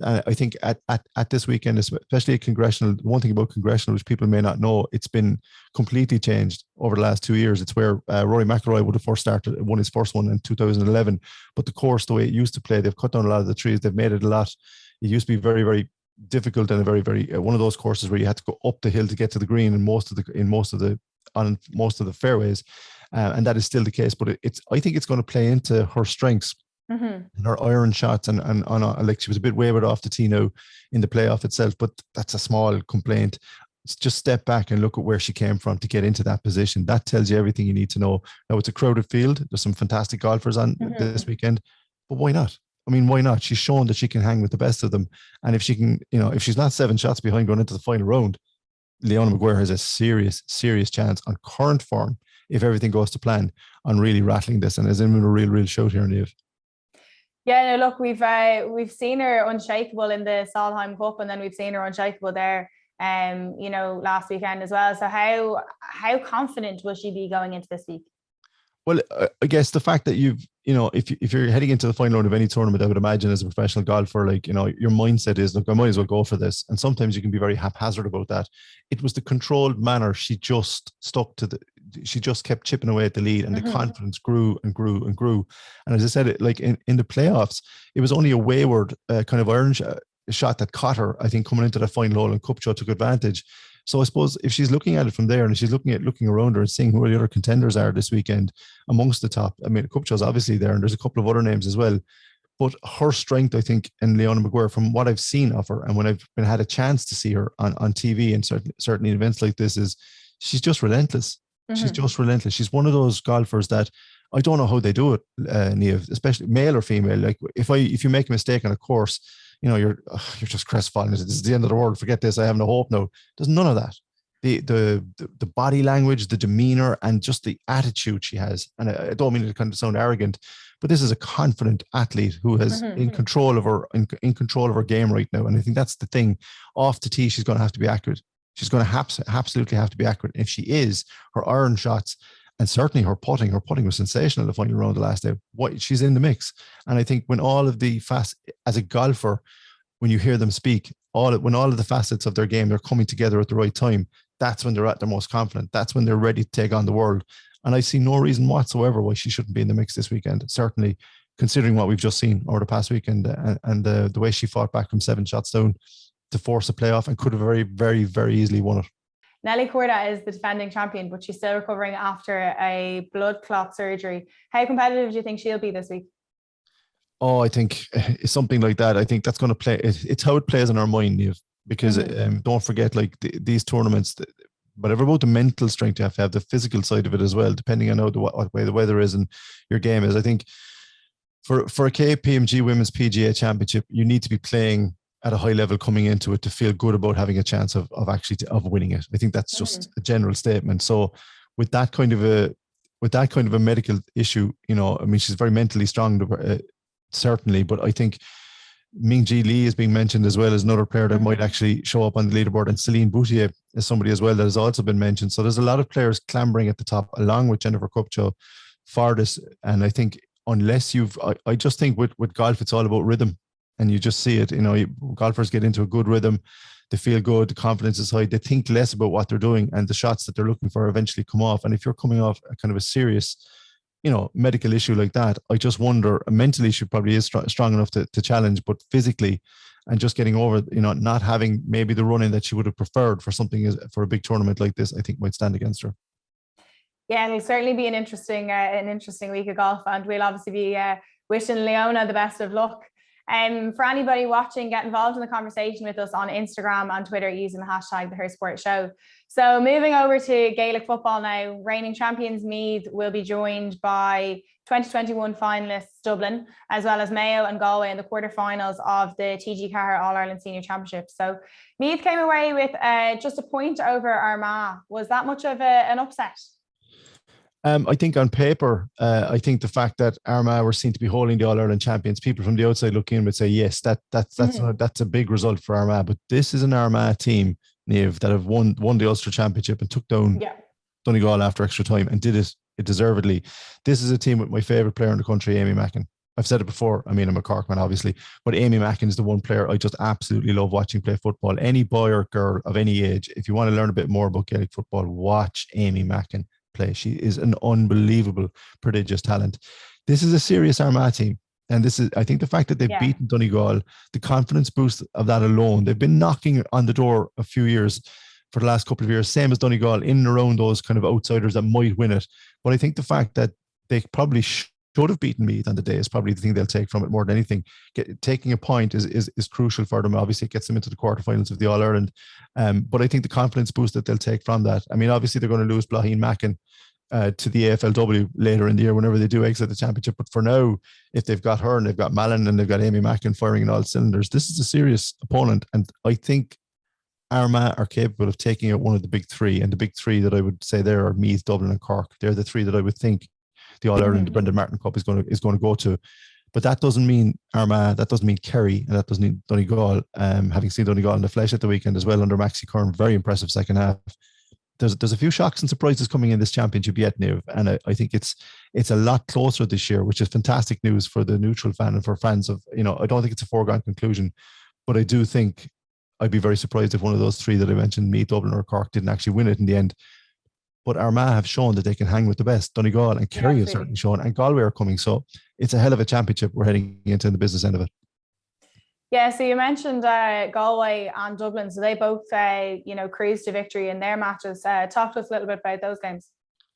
I think at this weekend, especially at Congressional, one thing about Congressional, which people may not know, it's been completely changed over the last 2 years. It's where Rory McIlroy would have won his first one in 2011. But the course, the way it used to play, they've cut down a lot of the trees. They've made it a lot. It used to be very, very difficult, and a very, very one of those courses where you had to go up the hill to get to the green on most of the fairways, and that is still the case. But I think it's going to play into her strengths. And her iron shots and like she was a bit wayward off the tee now in the playoff itself, but that's a small complaint. It's just step back and look at where she came from to get into that position. That tells you everything you need to know. Now, it's a crowded field. There's some fantastic golfers on this weekend, but why not? I mean, why not? She's shown that she can hang with the best of them. And if she can, if she's not 7 shots behind going into the final round, Leona Maguire has a serious, serious chance on current form, if everything goes to plan, on really rattling this and is in a real shout here, Niamh. Yeah, no, look, we've seen her unshakable in the Solheim Cup, and then we've seen her unshakable there, last weekend as well. So how confident will she be going into this week? Well, I guess the fact that if you're heading into the final round of any tournament, I would imagine as a professional golfer, your mindset is, look, I might as well go for this. And sometimes you can be very haphazard about that. It was the controlled manner. She just she just kept chipping away at the lead, and the confidence grew and grew and grew. And as I said, in the playoffs, it was only a wayward kind of iron shot that caught her, I think, coming into the final hole, and Kupcho took advantage. So I suppose if she's looking at it from there, and she's looking around her and seeing who the other contenders are this weekend amongst the top, I mean, Kupcho's obviously there, and there's a couple of other names as well. But her strength, I think, in Leona Maguire, from what I've seen of her, and when I've had a chance to see her on TV and certainly events like this, is she's just relentless. She's just relentless. She's one of those golfers that I don't know how they do it, Niamh, especially male or female. Like if you make a mistake on a course, you're just crestfallen. This is the end of the world. Forget this. I have no hope now. There's none of that. The body language, the demeanor, and just the attitude she has. And I don't mean to kind of sound arrogant, but this is a confident athlete who is in control of her game right now. And I think that's the thing. Off the tee, she's going to have to be accurate. She's going to absolutely have to be accurate. And if she is, her iron shots and certainly her putting was sensational the final round the last day. She's in the mix. And I think when all of the as a golfer, when you hear them speak, when all of the facets of their game, they're coming together at the right time, that's when they're at their most confident. That's when they're ready to take on the world. And I see no reason whatsoever why she shouldn't be in the mix this weekend. Certainly, considering what we've just seen over the past weekend and the way she fought back from 7 shots down to force a playoff, and could have very, very, very easily won it. Nelly Korda is the defending champion, but she's still recovering after a blood clot surgery. How competitive do you think she'll be this week? Oh, I think it's something like that. I think that's going to play. It's how it plays in our mind, Niamh, because don't forget, these tournaments, whatever about the mental strength you have the physical side of it as well, depending on what way the weather is and your game is. I think for a KPMG Women's PGA Championship, you need to be playing at a high level coming into it to feel good about having a chance of winning it. I think that's just a general statement. So with that kind of a medical issue, I mean, she's very mentally strong, certainly, but I think Mingji Lee is being mentioned as well as another player that might actually show up on the leaderboard, and Celine Boutier is somebody as well that has also been mentioned. So there's a lot of players clambering at the top along with Jennifer Kupcho for this. And I think unless I just think with golf, it's all about rhythm. And you just see it, golfers get into a good rhythm, they feel good, the confidence is high, they think less about what they're doing, and the shots that they're looking for eventually come off. And if you're coming off a kind of a serious, medical issue like that, I just wonder, mentally she probably is strong enough to challenge, but physically, and just getting over, not having maybe the run-in that she would have preferred for a big tournament like this, I think might stand against her. Yeah, it'll certainly be an interesting week of golf, and we'll obviously be wishing Leona the best of luck. For anybody watching, get involved in the conversation with us on Instagram and Twitter using the hashtag #TheHerSportShow. So moving over to Gaelic football now, reigning champions Meath will be joined by 2021 finalists Dublin, as well as Mayo and Galway in the quarterfinals of the TG Ceathair All-Ireland Senior Championship. So Meath came away with just a point over Armagh. Was that much of an upset? I think on paper, I think the fact that Armagh were seen to be holding the All-Ireland champions, people from the outside looking in would say, yes, that's a big result for Armagh. But this is an Armagh team, Niamh, that have won the Ulster Championship and took down Donegal after extra time and did it deservedly. This is a team with my favourite player in the country, Amy Mackin. I've said it before. I mean, I'm a Cork man, obviously, but Amy Mackin is the one player I just absolutely love watching play football. Any boy or girl of any age, if you want to learn a bit more about Gaelic football, watch Amy Mackin play. She is an unbelievable, prodigious talent. This is a serious Armagh team. And I think the fact that they've beaten Donegal, the confidence boost of that alone, they've been knocking on the door a few years for the last couple of years, same as Donegal, in and around those kind of outsiders that might win it. But I think the fact that they probably should have beaten Meath on the day is probably the thing they'll take from it more than anything. Taking a point is crucial for them. Obviously, it gets them into the quarterfinals of the All-Ireland. But I think the confidence boost that they'll take from that, I mean, obviously they're going to lose Blahin Mackin to the AFLW later in the year whenever they do exit the championship. But for now, if they've got her and they've got Mullan and they've got Amy Mackin firing in all cylinders, this is a serious opponent. And I think Armagh are capable of taking out one of the big three. And the big three that I would say there are Meath, Dublin and Cork. They're the three that I would think the All-Ireland, the Brendan Martin Cup is going to go to. But that doesn't mean Armagh, that doesn't mean Kerry, and that doesn't mean Donegal. Having seen Donegal in the flesh at the weekend as well under Maxi Kern, very impressive second half. There's a few shocks and surprises coming in this championship yet, Niamh, and I think it's a lot closer this year, which is fantastic news for the neutral fan and for fans of, I don't think it's a foregone conclusion, but I do think I'd be very surprised if one of those three that I mentioned, Meath, Dublin or Cork, didn't actually win it in the end. But Armagh have shown that they can hang with the best. Donegal and Kerry have certainly shown, and Galway are coming. So it's a hell of a championship we're heading into in the business end of it. Yeah, so you mentioned Galway and Dublin. So they both, cruised to victory in their matches. Talk to us a little bit about those games.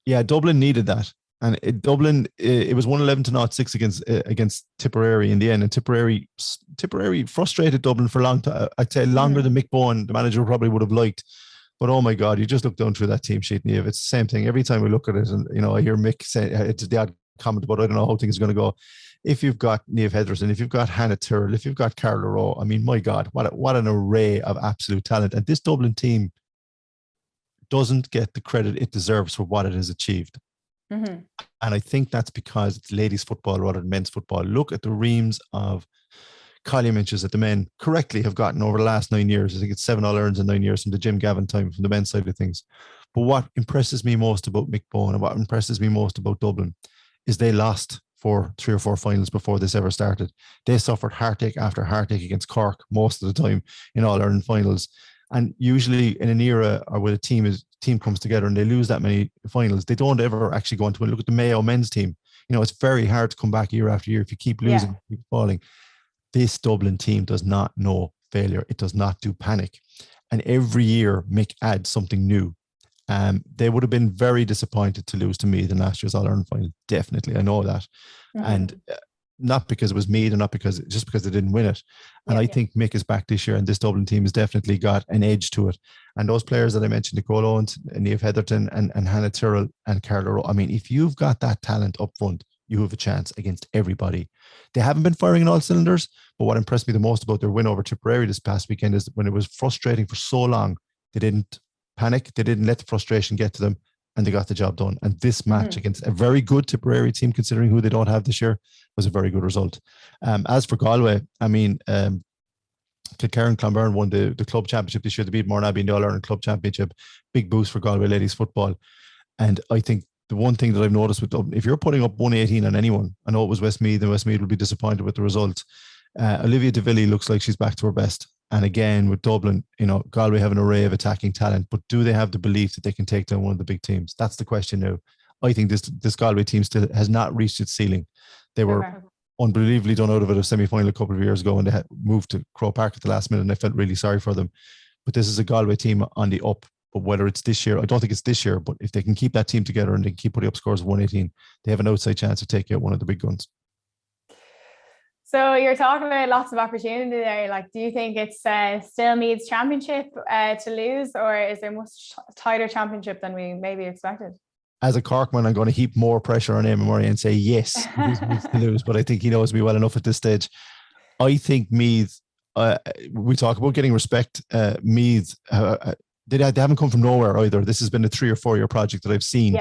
Yeah, Dublin needed that. And Dublin, it was 111-6 against Tipperary in the end. And Tipperary frustrated Dublin for a long time. I'd say longer than Mick Bowen, the manager, probably would have liked. But oh my God, you just look down through that team sheet, Niamh. It's the same thing. Every time we look at it, and I hear Mick say, it's the odd comment about, I don't know how things are going to go. If you've got Niamh Heatherton, if you've got Hannah Tyrrell, if you've got Carla Rowe, I mean, my God, what an array of absolute talent. And this Dublin team doesn't get the credit it deserves for what it has achieved. And I think that's because it's ladies football rather than men's football. Look at the reams of column inches that the men correctly have gotten over the last 9 years. I think it's 7 All-Irelands in 9 years from the Jim Gavin time, from the men's side of things. But what impresses me most about Mick Bowen and what impresses me most about Dublin is they lost 3 or 4 finals before this ever started. They suffered heartache after heartache against Cork most of the time in All-Ireland finals. And usually in an era or when a team comes together and they lose that many finals, they don't ever actually go on to win. Look at the Mayo men's team. It's very hard to come back year after year if you keep losing, keep falling. This Dublin team does not know failure. It does not do panic. And every year Mick adds something new. They would have been very disappointed to lose to Meath in last year's All-Ireland final. Definitely. I know that. And not because it was Meath and just because they didn't win it. And I think Mick is back this year and this Dublin team has definitely got an edge to it. And those players that I mentioned, Nicole Owens, Niamh Heatherton and Hannah Tyrrell and Carla Rowe, I mean, if you've got that talent up front, you have a chance against everybody. They haven't been firing in all cylinders, but what impressed me the most about their win over Tipperary this past weekend is when it was frustrating for so long, they didn't panic, they didn't let the frustration get to them, and they got the job done. And this match against a very good Tipperary team, considering who they don't have this year, was a very good result. As for Galway, I mean, Kilkerran Clonberne won the club championship this year. They beat Mourne Abbey in the All-Ireland Club Championship. Big boost for Galway ladies football. And I think the one thing that I've noticed with Dublin, if you're putting up 118 on anyone, I know it was Westmeath, and Westmeath will be disappointed with the result. Olivia De Villy looks like she's back to her best. And again, with Dublin, Galway have an array of attacking talent, but do they have the belief that they can take down one of the big teams? That's the question now. I think this Galway team still has not reached its ceiling. They were unbelievably done out of it a semi-final a couple of years ago when they had moved to Croke Park at the last minute, and I felt really sorry for them. But this is a Galway team on the up. But whether it's this year, I don't think it's this year, but if they can keep that team together and they can keep putting up scores of 118, they have an outside chance of taking out one of the big guns. So you're talking about lots of opportunity there. Like, do you think it's still Meath's championship to lose, or is there a much tighter championship than we maybe expected? As a Corkman, I'm going to heap more pressure on Eamon Murray and say yes, Meath needs to lose, but I think he knows me well enough at this stage. I think Meath, we talk about getting respect. Meath, they haven't come from nowhere either. This has been a 3 or 4 year project that I've seen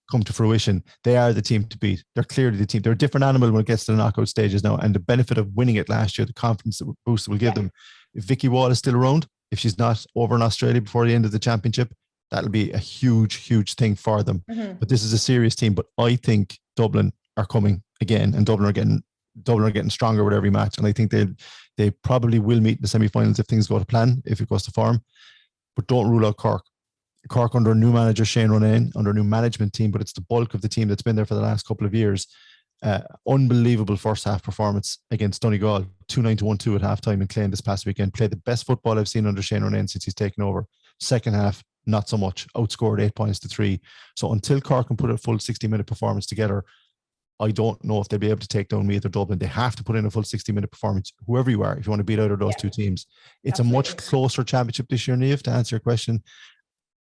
come to fruition. They are the team to beat. They're clearly the team. They're a different animal when it gets to the knockout stages now. And the benefit of winning it last year, the confidence boost it will give them. If Vicky Wall is still around, if she's not over in Australia before the end of the championship, that'll be a huge, huge thing for them. But this is a serious team. But I think Dublin are coming again, and Dublin are getting stronger with every match. And I think they probably will meet in the semi-finals if things go to plan, if it goes to form. But don't rule out Cork. Cork under a new manager, Shane Ronan, under a new management team, but it's the bulk of the team that's been there for the last couple of years. Unbelievable first half performance against Donegal, 2-9 to 1-2 at halftime in Clane this past weekend. Played the best football I've seen under Shane Ronan since he's taken over. Second half, not so much. Outscored 8 points to 3. So until Cork can put a full 60-minute performance together, I don't know if they'll be able to take down Meath or Dublin. They have to put in a full 60-minute performance, whoever you are, if you want to beat either of those two teams. It's a much closer championship this year, Niamh, to answer your question.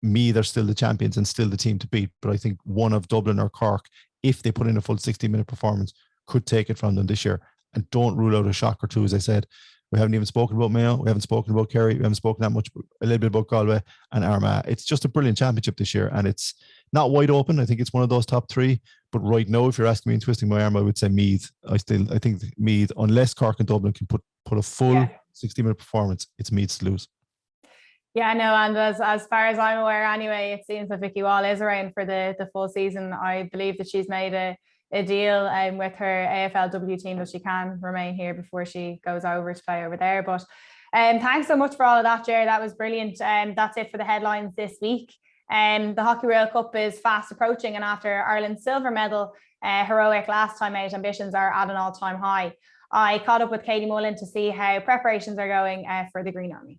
Meath are still the champions and still the team to beat. But I think one of Dublin or Cork, if they put in a full 60-minute performance, could take it from them this year. And don't rule out a shock or two, as I said. We haven't even spoken about Mayo. We haven't spoken about Kerry. We haven't spoken that much, a little bit about Galway and Armagh. It's just a brilliant championship this year, and it's not wide open. I think it's one of those top three. But right now, if you're asking me and twisting my arm, I would say Meath. I think Meath, unless Cork and Dublin can put a full 60-minute performance, it's Meath's to lose. Yeah, no, and as far as I'm aware anyway, it seems that Vicky Wall is around for the full season. I believe that she's made a deal with her AFLW team that she can remain here before she goes over to play over there. But thanks so much for all of that, Ger. That was brilliant. That's it for the headlines this week. The Hockey World Cup is fast approaching, and after Ireland's silver medal heroic last time out, ambitions are at an all-time high. I caught up with Katie Mullan to see how preparations are going for the Green Army.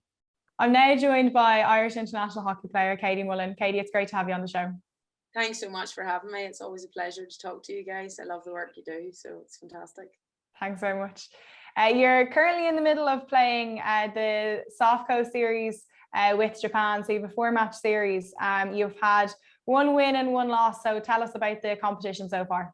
I'm now joined by Irish international hockey player Katie Mullan. Katie, it's great to have you on the show. Thanks so much for having me. It's always a pleasure to talk to you guys. I love the work you do, so it's fantastic. Thanks very much. You're currently in the middle of playing the Softco series with Japan. So you have a 4-match series. You've had 1 win and 1 loss. So tell us about the competition so far.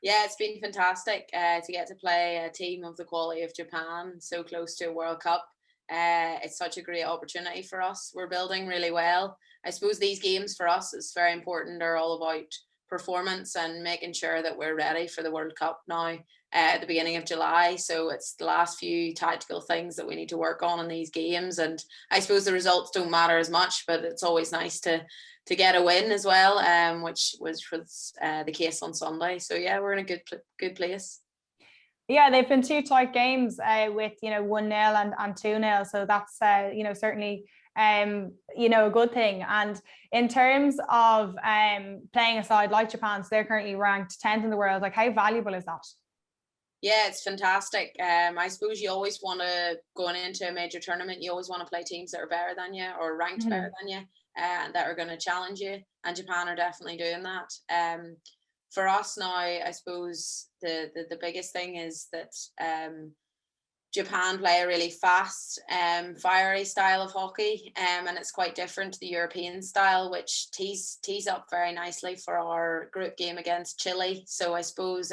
Yeah, it's been fantastic to get to play a team of the quality of Japan so close to a World Cup. It's such a great opportunity for us. We're building really well. I suppose these games for us is very important. They're all about performance and making sure that we're ready for the World Cup now at the beginning of July. So it's the last few tactical things that we need to work on in these games. And I suppose the results don't matter as much, but it's always nice to get a win as well, which was the case on Sunday. So yeah, we're in a good place. Yeah, they've been 2 tight games with 1-0 and 2-0. So that's certainly a good thing. And in terms of playing a side like Japan, so they're currently ranked 10th in the world. Like, how valuable is that? Yeah, it's fantastic. I suppose you always want to, going into a major tournament, you always want to play teams that are better than you or ranked better than you, and that are going to challenge you. And Japan are definitely doing that. For us now, I suppose the biggest thing is that Japan play a really fast, fiery style of hockey, and it's quite different to the European style, which tees up very nicely for our group game against Chile. So I suppose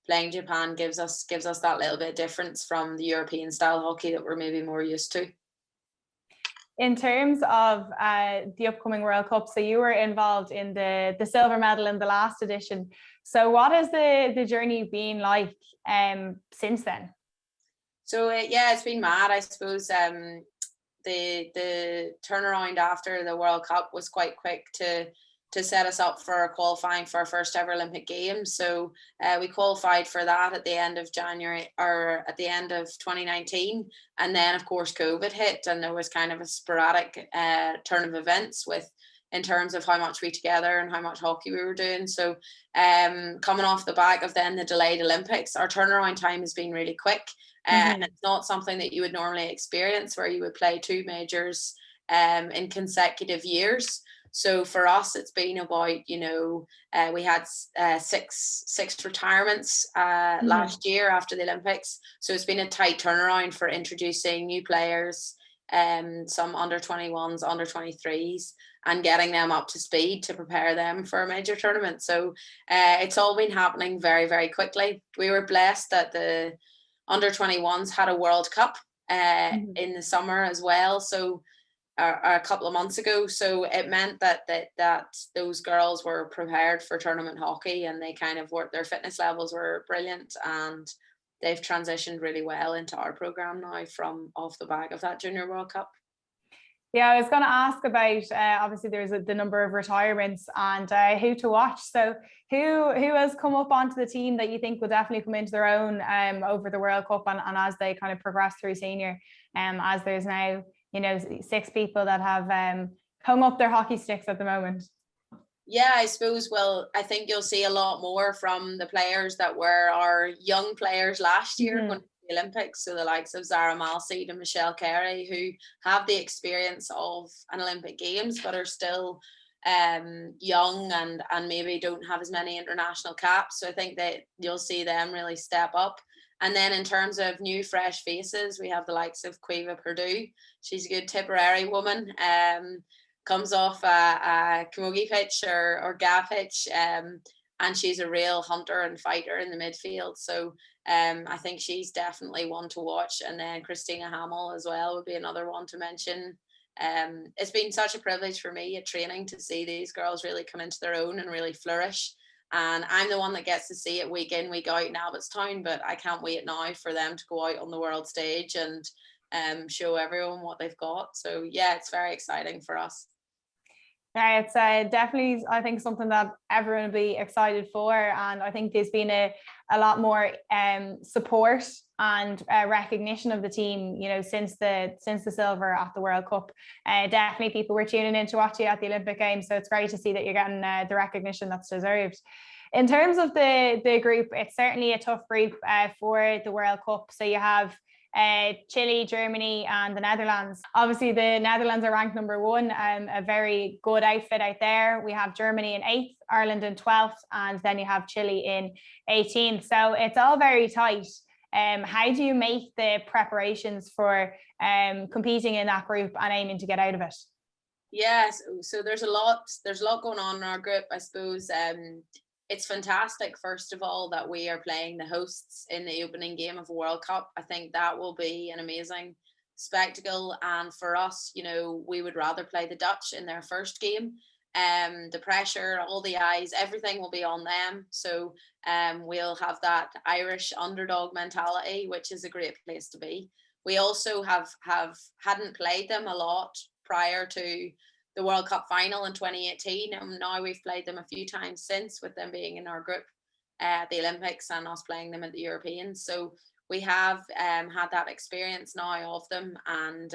playing Japan gives us that little bit of difference from the European style hockey that we're maybe more used to. In terms of the upcoming World Cup, so you were involved in the silver medal in the last edition. So what has the journey been like since then? So yeah, it's been mad. I suppose the turnaround after the World Cup was quite quick to set us up for qualifying for our first ever Olympic Games. So we qualified for that at the end of January, or at the end of 2019. And then of course COVID hit, and there was kind of a sporadic turn of events in terms of how much we together and how much hockey we were doing. So coming off the back of then the delayed Olympics, our turnaround time has been really quick. And it's not something that you would normally experience, where you would play 2 majors in consecutive years. So for us, it's been about, we had 6 retirements last year after the Olympics. So it's been a tight turnaround for introducing new players, some under 21s, under 23s, and getting them up to speed to prepare them for a major tournament. So it's all been happening very, very quickly. We were blessed that the under 21s had a World Cup in the summer as well. So a couple of months ago. So it meant that those girls were prepared for tournament hockey, and they kind of their fitness levels were brilliant, and they've transitioned really well into our program now from off the back of that Junior World Cup. Yeah, I was going to ask about, obviously there's the number of retirements and who to watch. So who has come up onto the team that you think will definitely come into their own over the World Cup and as they kind of progress through senior, as there's now 6 people that have hung up their hockey sticks at the moment? Yeah, I suppose, well, I think you'll see a lot more from the players that were our young players last year going to the Olympics. So the likes of Zara Malseed and Michelle Carey, who have the experience of an Olympic Games but are still young and maybe don't have as many international caps. So I think that you'll see them really step up. And then in terms of new fresh faces, we have the likes of Quiva Purdue. She's a good Tipperary woman. comes off a camogie pitch or ga pitch, and she's a real hunter and fighter in the midfield. So I think she's definitely one to watch. And then Christina Hamill as well would be another one to mention. It's been such a privilege for me at training to see these girls really come into their own and really flourish. And I'm the one that gets to see it week in, week out in Abbottstown, but I can't wait now for them to go out on the world stage and show everyone what they've got. So yeah, it's very exciting for us. Yeah, it's definitely, I think, something that everyone will be excited for. And I think there's been a lot more support and recognition of the team, you know, since the silver at the World Cup. Definitely people were tuning in to watch you at the Olympic Games. So it's great to see that you're getting the recognition that's deserved. In terms of the group, it's certainly a tough group for the World Cup. So you have Chile, Germany, and the Netherlands. Obviously, the Netherlands are ranked number 1, a very good outfit out there. We have Germany in 8th, Ireland in 12th, and then you have Chile in 18th. So it's all very tight. How do you make the preparations for competing in that group and aiming to get out of it? Yes, so there's a lot going on in our group, I suppose. It's fantastic, first of all, that we are playing the hosts in the opening game of a World Cup. I think that will be an amazing spectacle. And for us, you know, we would rather play the Dutch in their first game. The pressure, all the eyes, everything will be on them. So we'll have that Irish underdog mentality, which is a great place to be. We also hadn't played them a lot prior to the World Cup final in 2018, and now we've played them a few times since, with them being in our group at the Olympics and us playing them at the Europeans. So we have had that experience now of them, and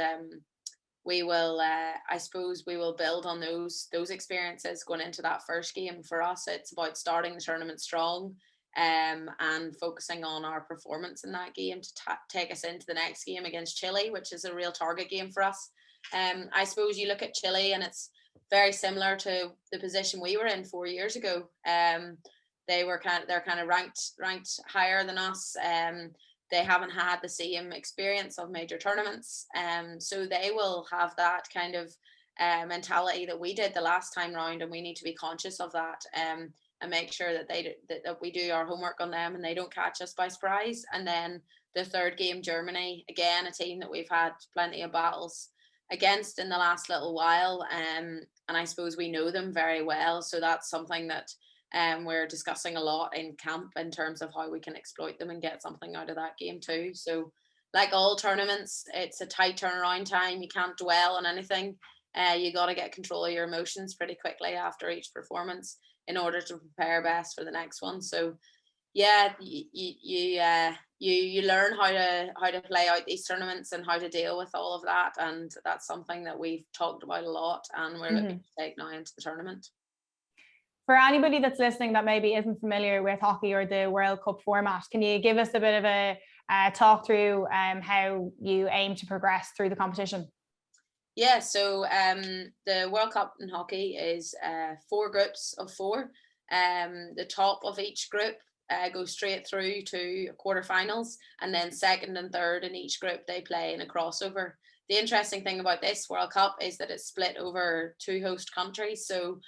we will, I suppose, we will build on those experiences going into that first game. For us, it's about starting the tournament strong and focusing on our performance in that game to take us into the next game against Chile, which is a real target game for us. I suppose you look at Chile and it's very similar to the position we were in 4 years ago. They're kind of ranked higher than us. They haven't had the same experience of major tournaments, so they will have that kind of mentality that we did the last time round, and we need to be conscious of that and make sure that that we do our homework on them and they don't catch us by surprise. And then the third game, Germany, again a team that we've had plenty of battles against in the last little while, and I suppose we know them very well, so that's something that we're discussing a lot in camp in terms of how we can exploit them and get something out of that game too. So like all tournaments, it's a tight turnaround time. You can't dwell on anything. You got to get control of your emotions pretty quickly after each performance in order to prepare best for the next one. So yeah, you learn how to play out these tournaments and how to deal with all of that, and that's something that we've talked about a lot and we're looking to take now into the tournament. For anybody that's listening that maybe isn't familiar with hockey or the World Cup format, can you give us a bit of a talk through how you aim to progress through the competition? Yeah, so the World Cup in hockey is 4 groups of 4. The top of each group go straight through to quarterfinals, and then second and third in each group they play in a crossover. The interesting thing about this World Cup is that it's split over 2 host countries. So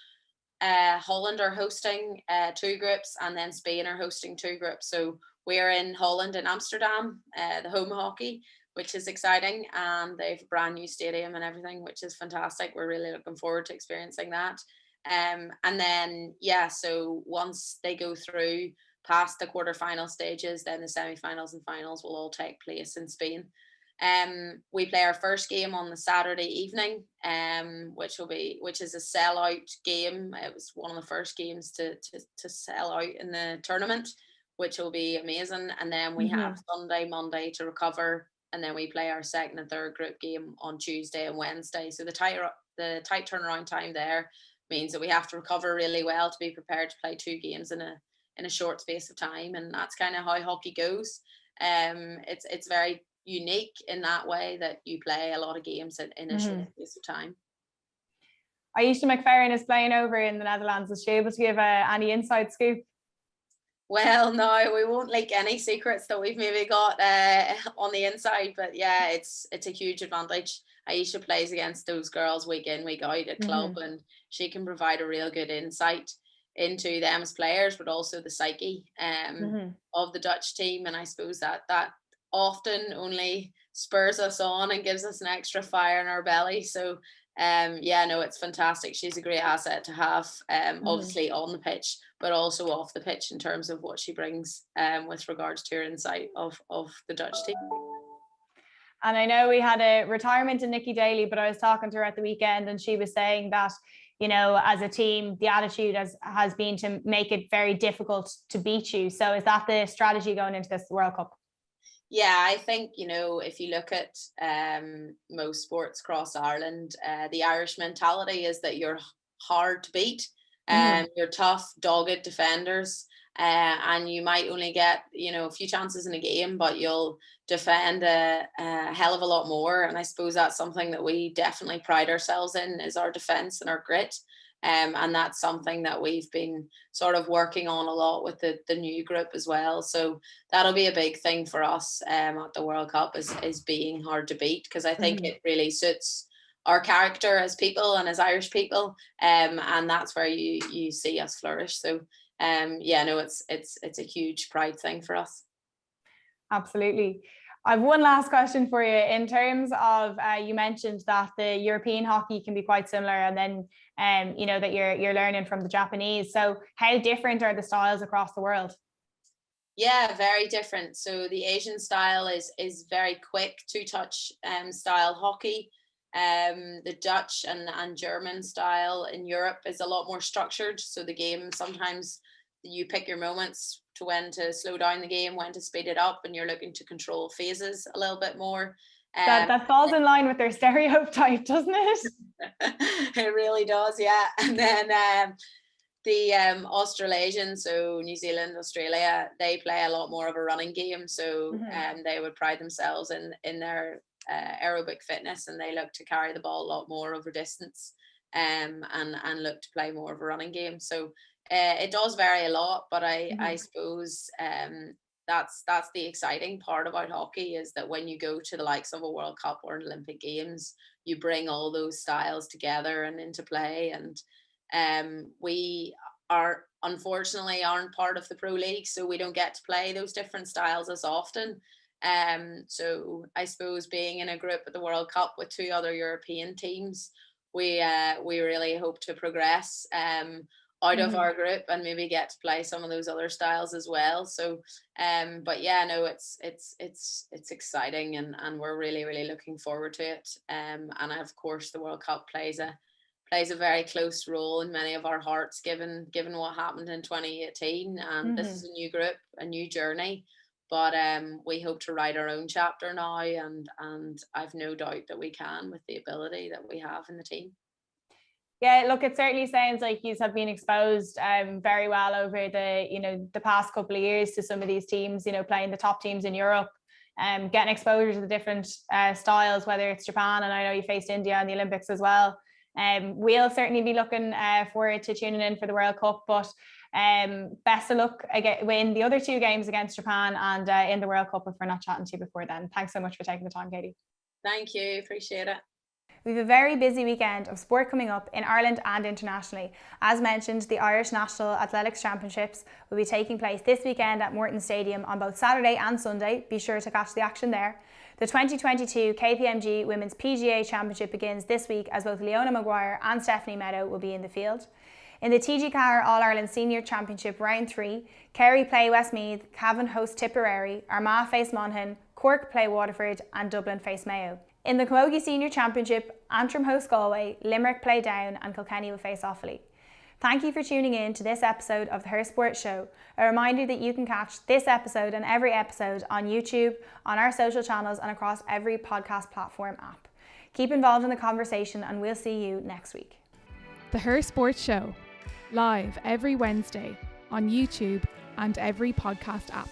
Holland are hosting 2 groups, and then Spain are hosting 2 groups. So we're in Holland in Amsterdam, the home of hockey, which is exciting, and they've a brand new stadium and everything, which is fantastic. We're really looking forward to experiencing that. And then so once they go through past the quarterfinal stages, then the semi-finals and finals will all take place in Spain. We play our first game on the Saturday evening, which is a sellout game. It was one of the first games to sell out in the tournament, which will be amazing. And then we have Sunday, Monday to recover, and then we play our second and third group game on Tuesday and Wednesday. So the tight turnaround time there means that we have to recover really well to be prepared to play 2 games in a short space of time, and that's kind of how hockey goes. It's very unique in that way that you play a lot of games in a short space of time. Aisha McFerrin is playing over in the Netherlands. Is she able to give any inside scoop? Well, no, we won't leak any secrets that we've maybe got on the inside, but yeah, it's a huge advantage. Aisha plays against those girls week in, week out at club, and she can provide a real good insight into them as players, but also the psyche of the Dutch team. And I suppose that often only spurs us on and gives us an extra fire in our belly. So it's fantastic. She's a great asset to have, obviously on the pitch, but also off the pitch in terms of what she brings with regards to her insight of the Dutch team. And I know we had a retirement in Nikki Daly, but I was talking to her at the weekend, and she was saying that, you know, as a team, the attitude has been to make it very difficult to beat you. So is that the strategy going into this World Cup? Yeah, I think, you know, if you look at most sports across Ireland, the Irish mentality is that you're hard to beat. You're tough, dogged defenders, and you might only get, you know, a few chances in a game, but you'll defend a hell of a lot more. And I suppose that's something that we definitely pride ourselves in, is our defence and our grit. And that's something that we've been sort of working on a lot with the new group as well. So that'll be a big thing for us at the World Cup is being hard to beat, because I think it really suits our character as people and as Irish people, and that's where you see us flourish. So it's a huge pride thing for us. Absolutely. I have one last question for you. In terms of, you mentioned that the European hockey can be quite similar, and then you know that you're learning from the Japanese. So how different are the styles across the world? Yeah, very different. So the Asian style is very quick, two-touch style hockey. The Dutch and German style in Europe is a lot more structured. So the game, sometimes you pick your moments to when to slow down the game, when to speed it up, and you're looking to control phases a little bit more. That falls in line with their stereotype, doesn't it? It really does, yeah. And then the Australasian, so New Zealand, Australia, they play a lot more of a running game. So they would pride themselves in their aerobic fitness, and they look to carry the ball a lot more over distance, and look to play more of a running game. So it does vary a lot, but I suppose that's the exciting part about hockey, is that when you go to the likes of a World Cup or an Olympic Games, you bring all those styles together and into play. And we are unfortunately aren't part of the Pro League, so we don't get to play those different styles as often. So I suppose being in a group at the World Cup with two other European teams, we really hope to progress out of our group and maybe get to play some of those other styles as well. So but yeah, no, it's exciting, and we're really, really looking forward to it. And of course the World Cup plays a very close role in many of our hearts, given what happened in 2018. And this is a new group, a new journey. But we hope to write our own chapter now, and I've no doubt that we can, with the ability that we have in the team. Yeah, look, it certainly sounds like you have been exposed very well over the past couple of years to some of these teams, you know, playing the top teams in Europe, getting exposure to the different styles, whether it's Japan, and I know you faced India in the Olympics as well. We'll certainly be looking forward to tuning in for the World Cup, but best of luck again in the other two games against Japan and in the World Cup, if we're not chatting to you before then. Thanks so much for taking the time, Katie. Thank you, appreciate it. We have a very busy weekend of sport coming up in Ireland and internationally. As mentioned, the Irish National Athletics Championships will be taking place this weekend at Morton Stadium on both Saturday and Sunday. Be sure to catch the action there. The 2022 KPMG Women's PGA Championship begins this week, as both Leona Maguire and Stephanie Meadow will be in the field. In the TG Car All-Ireland Senior Championship Round 3, Kerry play Westmeath, Cavan host Tipperary, Armagh face Monaghan, Cork play Waterford and Dublin face Mayo. In the Camogie Senior Championship, Antrim host Galway, Limerick play Down and Kilkenny will face Offaly. Thank you for tuning in to this episode of the Her Sports Show. A reminder that you can catch this episode and every episode on YouTube, on our social channels and across every podcast platform app. Keep involved in the conversation and we'll see you next week. The Her Sports Show, live every Wednesday on YouTube and every podcast app.